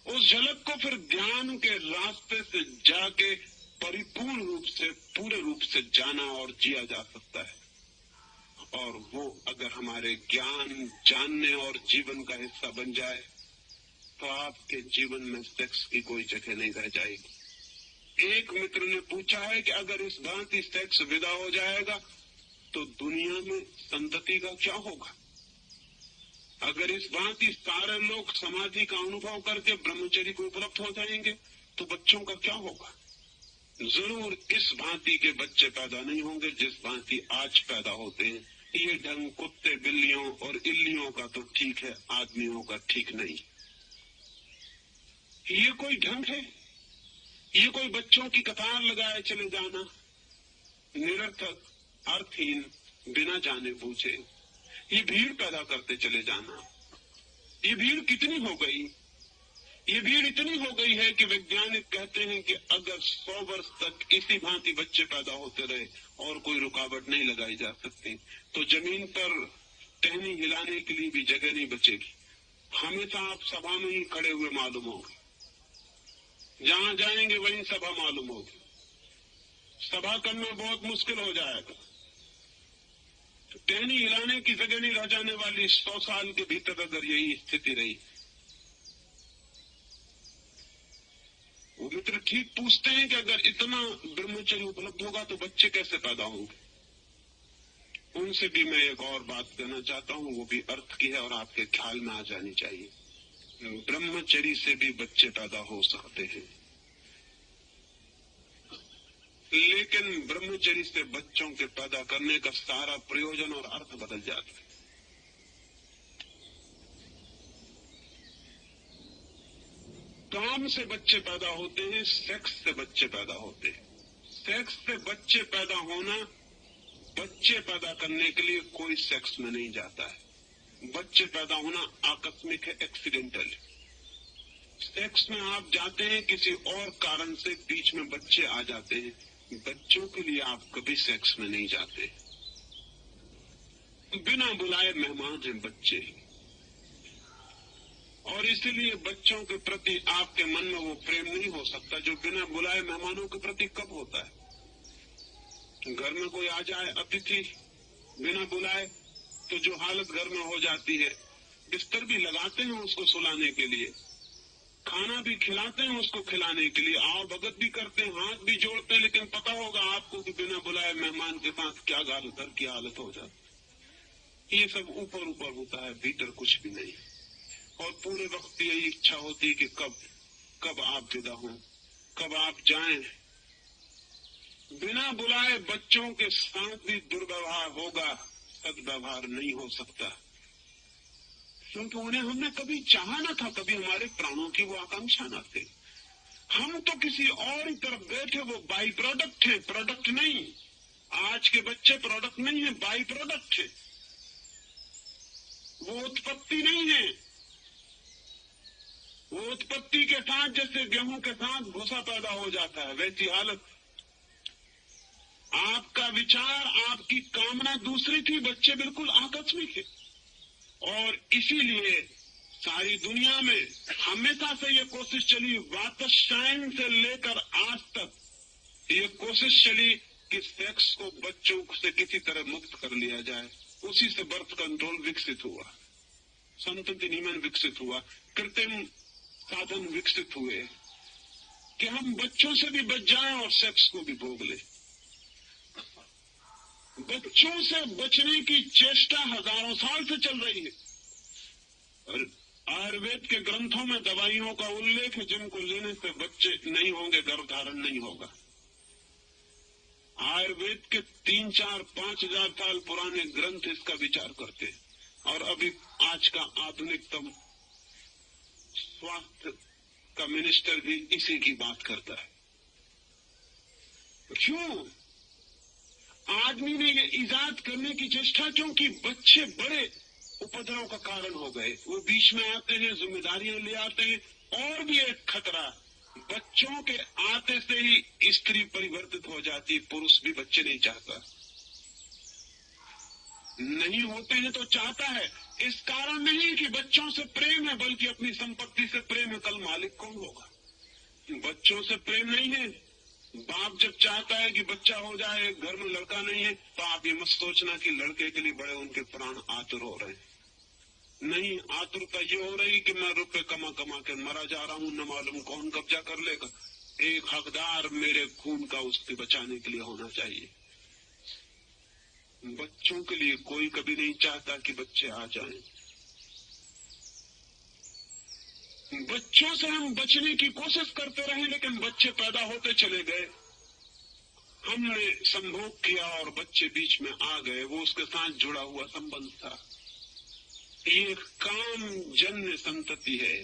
उस झलक को फिर ध्यान के रास्ते से जाके परिपूर्ण रूप से, पूरे रूप से जाना और जिया जा सकता है। और वो अगर हमारे ज्ञान, जानने और जीवन का हिस्सा बन जाए, तो आपके जीवन में सेक्स की कोई जगह नहीं रह जाएगी। एक मित्र ने पूछा है कि अगर इस भांति सेक्स विदा हो जाएगा तो दुनिया में संतति का क्या होगा? अगर इस भांति सारे लोग समाधि का अनुभव करके ब्रह्मचर्य को उपलब्ध हो जाएंगे तो बच्चों का क्या होगा? जरूर इस भांति के बच्चे पैदा नहीं होंगे जिस भांति आज पैदा होते हैं। ये ढंग कुत्ते, बिल्लियों और इल्लियों का तो ठीक है, आदमियों का ठीक नहीं। ये कोई ढंग है? ये कोई बच्चों की कतार लगाए चले जाना, निरर्थक, अर्थहीन, बिना जाने पूछे ये भीड़ पैदा करते चले जाना। ये भीड़ कितनी हो गई? ये भीड़ इतनी हो गई है कि वैज्ञानिक कहते हैं कि अगर 100 वर्ष तक इसी भांति बच्चे पैदा होते रहे और कोई रुकावट नहीं लगाई जा सकती, तो जमीन पर टहनी हिलाने के लिए भी जगह नहीं बचेगी। हमेशा आप सभा में ही खड़े हुए मालूम होंगे, जहां जाएंगे वहीं सभा मालूम होगी। सभा करना बहुत मुश्किल हो जाएगा। तो टहनी हिलाने की जगह नहीं रह जाने वाली 100 साल के भीतर अगर यही स्थिति रही। वो मित्र ठीक पूछते हैं कि अगर इतना ब्रह्मचर्य उपलब्ध होगा तो बच्चे कैसे पैदा होंगे? उनसे भी मैं एक और बात कहना चाहता हूँ, वो भी अर्थ की है और आपके ख्याल में आ जानी चाहिए। ब्रह्मचर्य से भी बच्चे पैदा हो सकते हैं, लेकिन ब्रह्मचर्य से बच्चों के पैदा करने का सारा प्रयोजन और अर्थ बदल जाता है। काम से बच्चे पैदा होते हैं, सेक्स से बच्चे पैदा होते हैं। सेक्स से बच्चे पैदा होना, बच्चे पैदा करने के लिए कोई सेक्स में नहीं जाता है। बच्चे पैदा होना आकस्मिक है, एक्सीडेंटल। सेक्स में आप जाते हैं किसी और कारण से, बीच में बच्चे आ जाते हैं। बच्चों के लिए आप कभी सेक्स में नहीं जाते। बिना बुलाए मेहमान हैं बच्चे, और इसीलिए बच्चों के प्रति आपके मन में वो प्रेम नहीं हो सकता जो बिना बुलाए मेहमानों के प्रति कब होता है। घर में कोई आ जाए अतिथि बिना बुलाए, तो जो हालत घर में हो जाती है, बिस्तर भी लगाते हैं उसको सुलाने के लिए, खाना भी खिलाते हैं उसको खिलाने के लिए, आओ भगत भी करते हैं, हाथ भी जोड़ते हैं, लेकिन पता होगा आपको कि बिना बुलाए मेहमान के साथ क्या घर की हालत हो जाती। ये सब ऊपर ऊपर होता है, भीतर कुछ भी नहीं। और पूरे वक्त यही इच्छा होती है कि कब आप विदा हों, कब आप जाएं। बिना बुलाए बच्चों के साथ भी दुर्व्यवहार होगा, सद्व्यवहार नहीं हो सकता, क्योंकि उन्हें हमने कभी चाहा न था, कभी हमारे प्राणों की वो आकांक्षा न थी। हम तो किसी और ही तरफ गए थे, वो बाई प्रोडक्ट है, प्रोडक्ट नहीं। आज के बच्चे प्रोडक्ट नहीं है, बाई प्रोडक्ट है। वो उत्पत्ति नहीं है। वो उत्पत्ति के साथ जैसे गेहूं के साथ भूसा पैदा हो जाता है, वैसी हालत। आपका विचार, आपकी कामना दूसरी थी, बच्चे बिल्कुल आकस्मिक है। और इसीलिए सारी दुनिया में हमेशा से ये कोशिश चली, वातशायन से लेकर आज तक ये कोशिश चली कि सेक्स को बच्चों से किसी तरह मुक्त कर लिया जाए। उसी से बर्थ कंट्रोल विकसित हुआ, संतति नियमन विकसित हुआ, कृत्रिम साधन विकसित हुए कि हम बच्चों से भी बच जाएं और सेक्स को भी भोग लें। बच्चों से बचने की चेष्टा हजारों साल से चल रही है, और आयुर्वेद के ग्रंथों में दवाइयों का उल्लेख है जिनको लेने से बच्चे नहीं होंगे, गर्भधारण नहीं होगा। आयुर्वेद के 3-4-5 हजार साल पुराने ग्रंथ इसका विचार करते हैं, और अभी आज का आधुनिकतम स्वास्थ्य का मिनिस्टर भी इसी की बात करता है। क्यों आदमी ने ये इजाद करने की चेष्टा? क्योंकि बच्चे बड़े उपद्रव का कारण हो गए। वो बीच में आते हैं, जिम्मेदारियां ले आते हैं, और भी एक खतरा, बच्चों के आते से ही स्त्री परिवर्तित हो जाती, पुरुष भी बच्चे नहीं चाहता, नहीं होते हैं तो चाहता है। इस कारण नहीं कि बच्चों से प्रेम है, बल्कि अपनी संपत्ति से प्रेम है। कल मालिक कौन होगा? बच्चों से प्रेम नहीं है। बाप जब चाहता है कि बच्चा हो जाए, घर में लड़का नहीं है, तो आप ये मत सोचना कि लड़के के लिए बड़े उनके प्राण आतुर हो रहे हैं। नहीं, आतुरता ये हो रही कि मैं रुपए कमा कमा के मरा जा रहा हूं, न मालूम कौन कब्जा कर लेगा। एक हकदार मेरे खून का उसके बचाने के लिए होना चाहिए। बच्चों के लिए कोई कभी नहीं चाहता कि बच्चे आ जाएं। बच्चों से हम बचने की कोशिश करते रहे, लेकिन बच्चे पैदा होते चले गए। हमने संभोग किया और बच्चे बीच में आ गए, वो उसके साथ जुड़ा हुआ संबंध था। ये काम जन्य संतति है,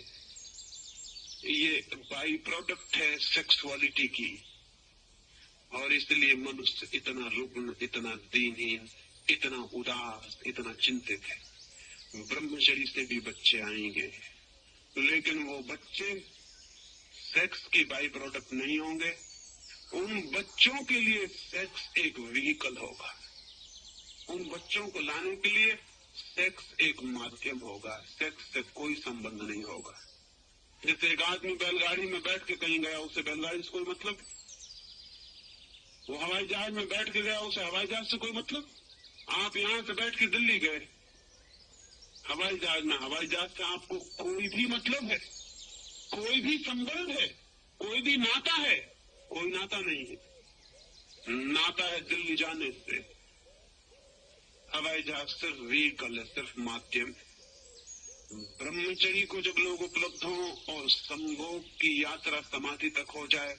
ये बाई प्रोडक्ट है सेक्सुअलिटी की, और इसलिए मनुष्य इतना रुग्ण, इतना दीनहीन, इतना उदास, इतना चिंतित है। ब्रह्मचर्य से भी बच्चे आएंगे, लेकिन वो बच्चे सेक्स की बाई प्रोडक्ट नहीं होंगे। उन बच्चों के लिए सेक्स एक व्हीकल होगा, उन बच्चों को लाने के लिए सेक्स एक माध्यम होगा, सेक्स से कोई संबंध नहीं होगा। जैसे एक आदमी बैलगाड़ी में बैठ के कहीं गया, उसे बैलगाड़ी से कोई मतलब, वो हवाई जहाज में बैठ के गया, उसे हवाई जहाज से कोई मतलब। आप यहां से बैठ के दिल्ली गए हवाई जहाज में, हवाई जहाज से आपको कोई भी मतलब है, कोई भी संबंध है, कोई भी नाता है? कोई नाता नहीं है। नाता है दिल्ली जाने से। हवाई जहाज सिर्फ व्हीकल है, सिर्फ माध्यम। ब्रह्मचर्य को जब लोग उपलब्ध हों और संभोग की यात्रा समाधि तक हो जाए,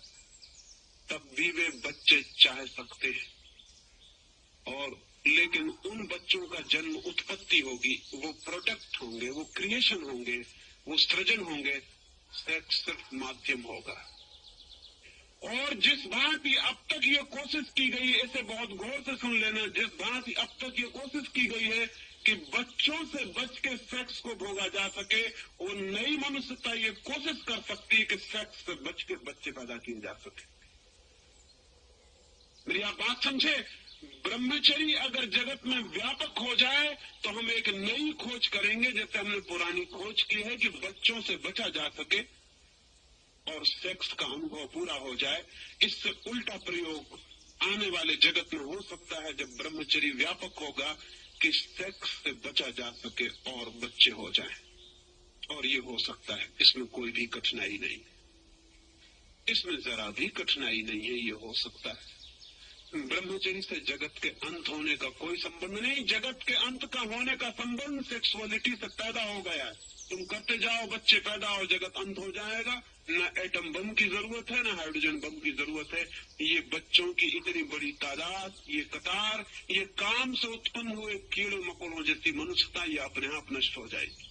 तब भी वे बच्चे चाह सकते हैं। और लेकिन उन बच्चों का जन्म उत्पत्ति होगी, वो प्रोडक्ट होंगे, वो क्रिएशन होंगे, वो सृजन होंगे। सेक्स सिर्फ माध्यम होगा। और जिस भांति अब तक ये कोशिश की गई है, इसे बहुत गौर से सुन लेना, जिस भांति अब तक ये कोशिश की गई है कि बच्चों से बच के सेक्स को भोगा जा सके, वो नई मनुष्यता ये कोशिश कर सकती है कि सेक्स से बच के बच्चे पैदा किए जा सके। मेरी आप बात समझे? ब्रह्मचर्य अगर जगत में व्यापक हो जाए तो हम एक नई खोज करेंगे, जैसे हमने पुरानी खोज की है कि बच्चों से बचा जा सके और सेक्स का अनुभव पूरा हो जाए। इससे उल्टा प्रयोग आने वाले जगत में हो सकता है, जब ब्रह्मचर्य व्यापक होगा, कि सेक्स से बचा जा सके और बच्चे हो जाएं। और ये हो सकता है, इसमें कोई भी कठिनाई नहीं, इसमें जरा भी कठिनाई नहीं है, ये हो सकता है। ब्रह्मचर्य से जगत के अंत होने का कोई संबंध नहीं। जगत के अंत का होने का संबंध सेक्सुअलिटी से पैदा हो गया है। तुम करते जाओ, बच्चे पैदा हो, जगत अंत हो जाएगा। न एटम बम की जरूरत है, न हाइड्रोजन बम की जरूरत है। ये बच्चों की इतनी बड़ी तादाद, ये कतार, ये काम से उत्पन्न हुए कीड़े मकोड़ों जैसी मनुष्यता, ये अपने आप नष्ट हो जाएगी।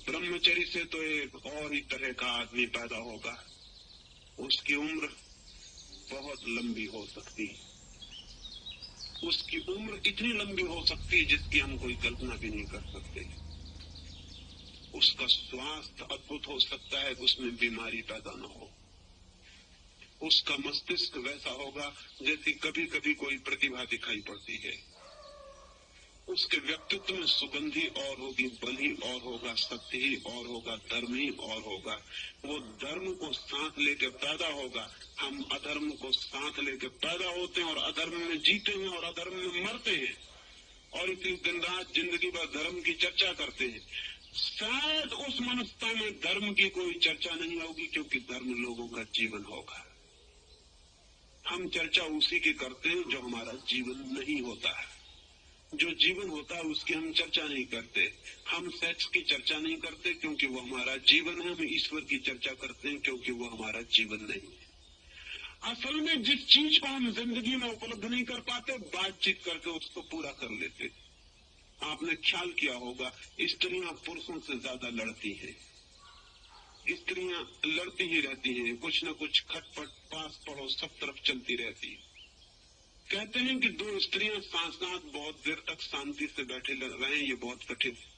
ब्रह्मचर्य से तो एक और ही तरह का आदमी पैदा होगा, उसकी उम्र बहुत लंबी हो सकती है, उसकी उम्र इतनी लंबी हो सकती है जिसकी हम कोई कल्पना भी नहीं कर सकते। उसका स्वास्थ्य अद्भुत हो सकता है, उसमें बीमारी पैदा न हो। उसका मस्तिष्क वैसा होगा जैसी कभी कभी कोई प्रतिभा दिखाई पड़ती है। उसके व्यक्तित्व में सुगंधी और होगी, बल ही और होगा, सत्य ही और होगा, धर्म ही और होगा। वो धर्म को साथ लेके पैदा होगा। हम अधर्म को साथ लेके पैदा होते हैं और अधर्म में जीते हैं और अधर्म में मरते हैं, और इसी दिन रात जिंदगी भर धर्म की चर्चा करते हैं। शायद उस मनुष्यता में धर्म की कोई चर्चा नहीं होगी, क्योंकि धर्म लोगों का जीवन होगा। हम चर्चा उसी की करते हैं जो हमारा जीवन नहीं होता है। जो जीवन होता है उसकी हम चर्चा नहीं करते। हम सेक्स की चर्चा नहीं करते क्योंकि वो हमारा जीवन है। हम ईश्वर की चर्चा करते हैं क्योंकि वो हमारा जीवन नहीं है। असल में जिस चीज को हम जिंदगी में उपलब्ध नहीं कर पाते, बातचीत करके उसको पूरा कर लेते। आपने ख्याल किया होगा, स्त्रियां पुरुषों से ज्यादा लड़ती हैं। स्त्रियां लड़ती ही रहती हैं, कुछ न कुछ खटपट, पास पड़ोस सब तरफ चलती रहती। कहते हैं कि दो स्त्रियां साथ साथ बहुत देर तक शांति से बैठे रहें, ये बहुत कठिन है।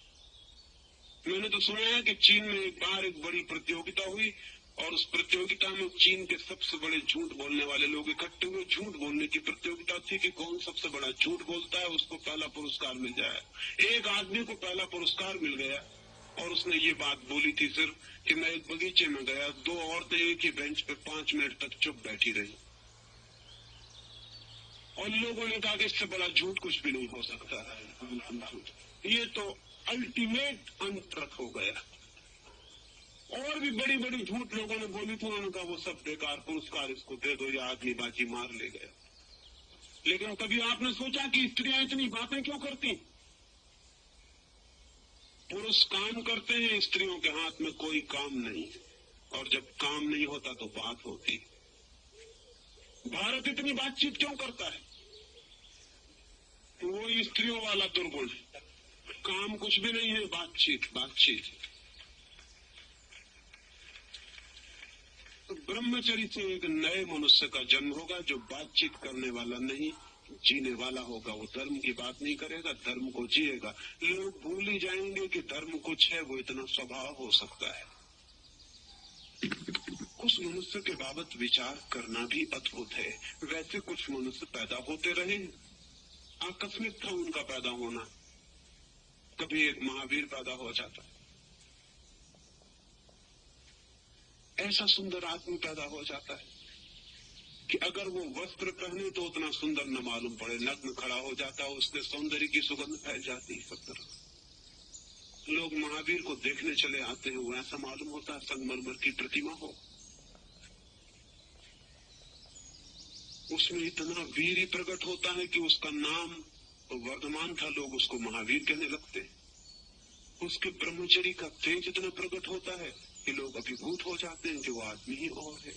मैंने तो सुना है कि चीन में एक बार एक बड़ी प्रतियोगिता हुई और उस प्रतियोगिता में चीन के सबसे बड़े झूठ बोलने वाले लोग इकट्ठे हुए। झूठ बोलने की प्रतियोगिता थी कि कौन सबसे बड़ा झूठ बोलता है, उसको पहला पुरस्कार मिल जाए। एक आदमी को पहला पुरस्कार मिल गया और उसने ये बात बोली थी सिर्फ कि मैं एक बगीचे में गया, 2 औरतें एक ही बेंच पे 5 मिनट तक चुप बैठी रही और लोगों ने कहा कि इससे बड़ा झूठ कुछ भी नहीं हो सकता है। ये तो अल्टीमेट अनट्रक हो गया। और भी बड़ी बड़ी झूठ लोगों ने बोली थी, उन्होंने कहा वो सब बेकार, पुरस्कार इसको दे दो, या आदमी बाजी मार ले गया। लेकिन कभी आपने सोचा कि स्त्रियां इतनी बातें क्यों करती? पुरुष काम करते हैं, स्त्रियों के हाथ में कोई काम नहीं है, और जब काम नहीं होता तो बात होती। भारत इतनी बातचीत क्यों करता है? वो स्त्रियों वाला दुर्गुण है। काम कुछ भी नहीं है, बातचीत बातचीत। तो ब्रह्मचर्य से एक नए मनुष्य का जन्म होगा जो बातचीत करने वाला नहीं, जीने वाला होगा। वो धर्म की बात नहीं करेगा, धर्म को जिएगा। लोग भूल ही जाएंगे कि धर्म कुछ है, वो इतना स्वभाव हो सकता है। उस मनुष्य के बाबत विचार करना भी अद्भुत है। वैसे कुछ मनुष्य पैदा होते रहे, आकस्मिक था उनका पैदा होना। कभी एक महावीर पैदा हो जाता, ऐसा सुंदर आदमी पैदा हो जाता है कि अगर वो वस्त्र पहने तो उतना सुंदर न मालूम पड़े, नग्न खड़ा हो जाता, उसके सौंदर्य की सुगंध फैल जाती सब तरफ। लोग महावीर को देखने चले आते हैं, वो ऐसा मालूम होता है संगमरमर की प्रतिमा हो। उसमें इतना वीर ही प्रकट होता है कि उसका नाम वर्धमान था, लोग उसको महावीर कहने लगते। उसके ब्रह्मचर्य का तेज इतना प्रकट होता है कि लोग अभिभूत हो जाते हैं कि वो आदमी ही और है।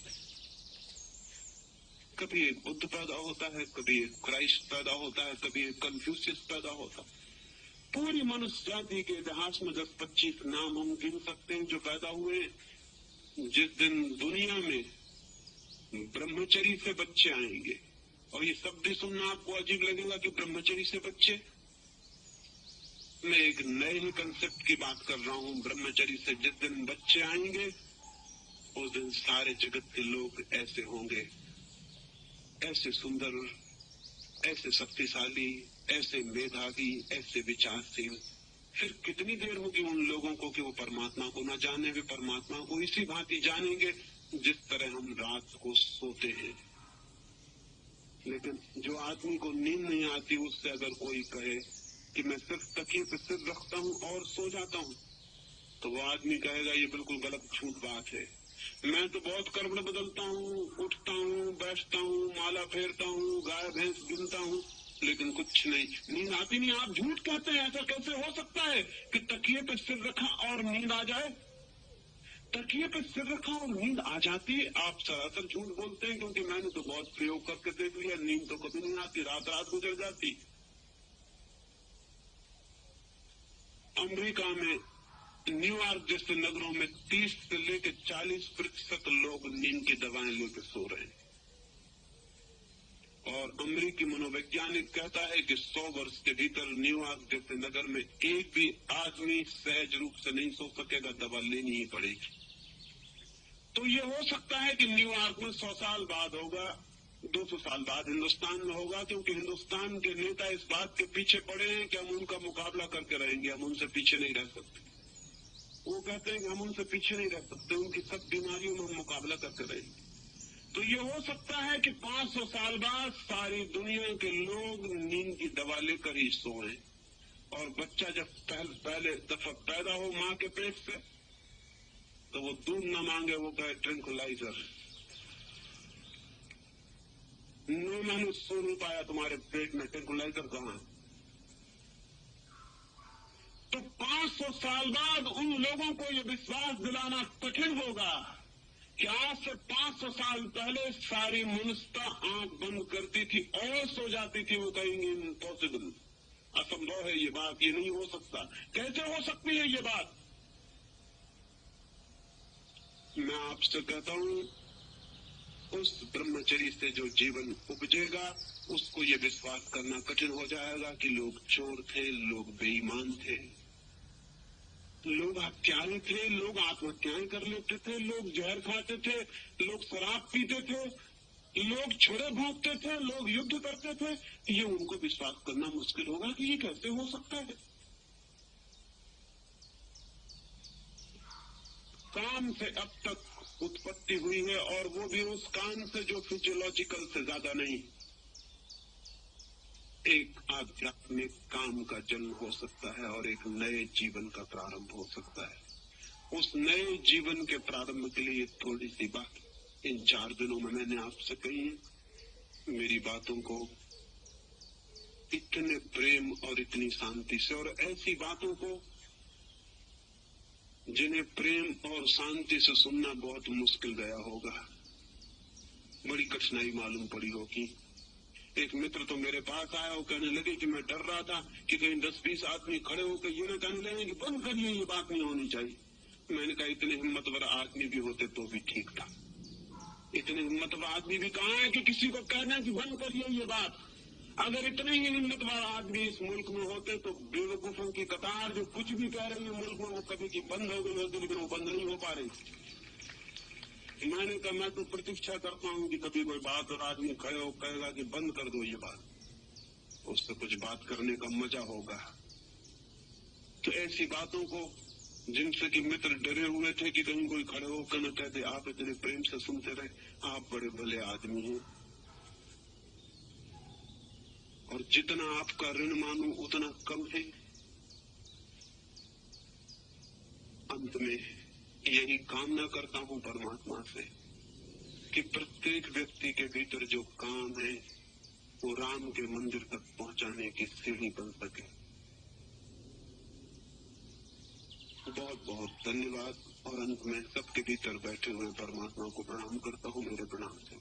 कभी एक बुद्ध पैदा होता है, कभी एक क्राइस्ट पैदा होता है, कभी एक कन्फ्यूशियस पैदा होता है। पूरी मनुष्य जाति के इतिहास में 10-25 नाम हम गिन सकते हैं जो पैदा हुए। जिस दिन दुनिया में ब्रह्मचर्य से बच्चे आएंगे, और ये सब भी सुनना आपको अजीब लगेगा कि ब्रह्मचर्य से बच्चे, मैं एक नए ही कंसेप्ट की बात कर रहा हूँ। ब्रह्मचर्य से जिस दिन बच्चे आएंगे, उस दिन सारे जगत के लोग ऐसे होंगे, ऐसे सुंदर, ऐसे शक्तिशाली, ऐसे मेधावी, ऐसे विचारशील। फिर कितनी देर होगी उन लोगों को कि वो परमात्मा को न जाने। वे परमात्मा को इसी भांति जानेंगे जिस तरह हम रात को सोते हैं। लेकिन जो आदमी को नींद नहीं आती, उससे अगर कोई कहे कि मैं सिर्फ तकिए पे सिर रखता हूँ और सो जाता हूँ, तो वो आदमी कहेगा ये बिल्कुल गलत झूठ बात है। मैं तो बहुत करवट बदलता हूँ, उठता हूँ, बैठता हूँ, माला फेरता हूँ, गाय भैंस गिनता हूँ, लेकिन कुछ नहीं, नींद आती नहीं। आप झूठ कहते हैं। ऐसा कैसे हो सकता है कि तकिए पे सिर रखा और नींद आ जाए? तकिए पे सिर रखा और नींद आ जाती है? आप सरासर झूठ बोलते हैं, क्योंकि मैंने तो बहुत प्रयोग करके देख लिया, नींद तो कभी नहीं आती, रात रात गुजर जाती। अमेरिका में न्यूयॉर्क जैसे नगरों में 30 से लेकर 40% लोग नींद की दवाएं लेकर सो रहे हैं। और अमेरिकी मनोवैज्ञानिक कहता है कि 100 वर्ष के भीतर न्यूयॉर्क जैसे नगर में एक भी आदमी सहज रूप से नहीं सो सकेगा, दवा लेनी ही पड़ेगी। तो ये हो सकता है कि न्यूयॉर्क में 100 साल बाद होगा, 200 साल बाद हिंदुस्तान में होगा, क्योंकि हिंदुस्तान के नेता इस बात के पीछे पड़े हैं कि हम उनका मुकाबला करके रहेंगे, हम उनसे पीछे नहीं रह सकते। वो कहते हैं कि हम उनसे पीछे नहीं रह सकते, उनकी सब बीमारियों में हम मुकाबला करते रहेंगे। तो ये हो सकता है कि 500 साल बाद सारी दुनिया के लोग नींद की दवा लेकर ही सोए, और बच्चा जब पहले दफा पैदा हो माँ के पेट से, तो वो दूध न मांगे, वो कहे ट्रैंक्विलाइजर। 9 महीने सो नहीं पाया, तुम्हारे पेट में ट्रैंक्विलाइजर कहाँ? तो 500 साल बाद उन लोगों को ये विश्वास दिलाना कठिन होगा कि आज से 500 साल पहले सारी मनुष्यता आंख बंद करती थी और सो जाती थी। वो कहेंगे इम्पॉसिबल, असंभव है ये बात, ये नहीं हो सकता। कैसे हो सकती है ये बात? मैं आपसे कहता हूँ, उस ब्रह्मचर्य से जो जीवन उपजेगा, उसको ये विश्वास करना कठिन हो जाएगा कि लोग चोर थे, लोग बेईमान थे, लोग हत्यारे थे, लोग आत्महत्याएं कर लेते थे, लोग जहर खाते थे, लोग शराब पीते थे, लोग छुरे भोंकते थे, लोग युद्ध करते थे। ये उनको विश्वास करना मुश्किल होगा कि ये कैसे हो सकता है। काम से अब तक उत्पत्ति हुई है, और वो भी उस काम से जो फिजियोलॉजिकल से ज्यादा नहीं। एक आध्यात्मिक काम का जन्म हो सकता है और एक नए जीवन का प्रारंभ हो सकता है। उस नए जीवन के प्रारंभ के लिए थोड़ी सी बात इन 4 दिनों में मैंने आपसे कही है। मेरी बातों को इतने प्रेम और इतनी शांति से, और ऐसी बातों को जिन्हें प्रेम और शांति से सुनना बहुत मुश्किल गया होगा, बड़ी कठिनाई मालूम पड़ी होगी। एक मित्र तो मेरे पास आया और कहने लगे कि मैं डर रहा था कि कहीं 10-20 आदमी खड़े होकर ये न कहने लगे कि बंद करिए, ये बात नहीं होनी चाहिए। मैंने कहा इतने हिम्मतवर आदमी भी होते तो भी ठीक था। इतने हिम्मतवर आदमी भी कहाँ है कि किसी को कहना कि बंद करिए ये बात। अगर इतने ही हिम्मतवर आदमी इस मुल्क में होते तो बेवकूफों की कतार जो कुछ भी कह रही है मुल्क में, वो कभी की बंद हो गई होती, लेकिन वो बंद नहीं हो पा रही। मैंने कहा मैं तो प्रतीक्षा करता हूँ कि कभी कोई बात और आदमी खड़े हो कहेगा कि बंद कर दो ये बात, उससे कुछ बात करने का मजा होगा। तो ऐसी बातों को जिनसे कि मित्र डरे हुए थे कि कहीं कोई खड़े होकर न कहते आप इतने प्रेम से सुनते रहे, आप बड़े भले आदमी हैं, और जितना आपका ऋण मानू उतना कम है। अंत में यही कामना करता हूं परमात्मा से कि प्रत्येक व्यक्ति के भीतर जो काम है वो राम के मंदिर तक पहुंचाने की सीढ़ी बन सके। बहुत बहुत धन्यवाद। और अंत में सबके भीतर बैठे हुए परमात्मा को प्रणाम करता हूं। मेरे प्रणाम से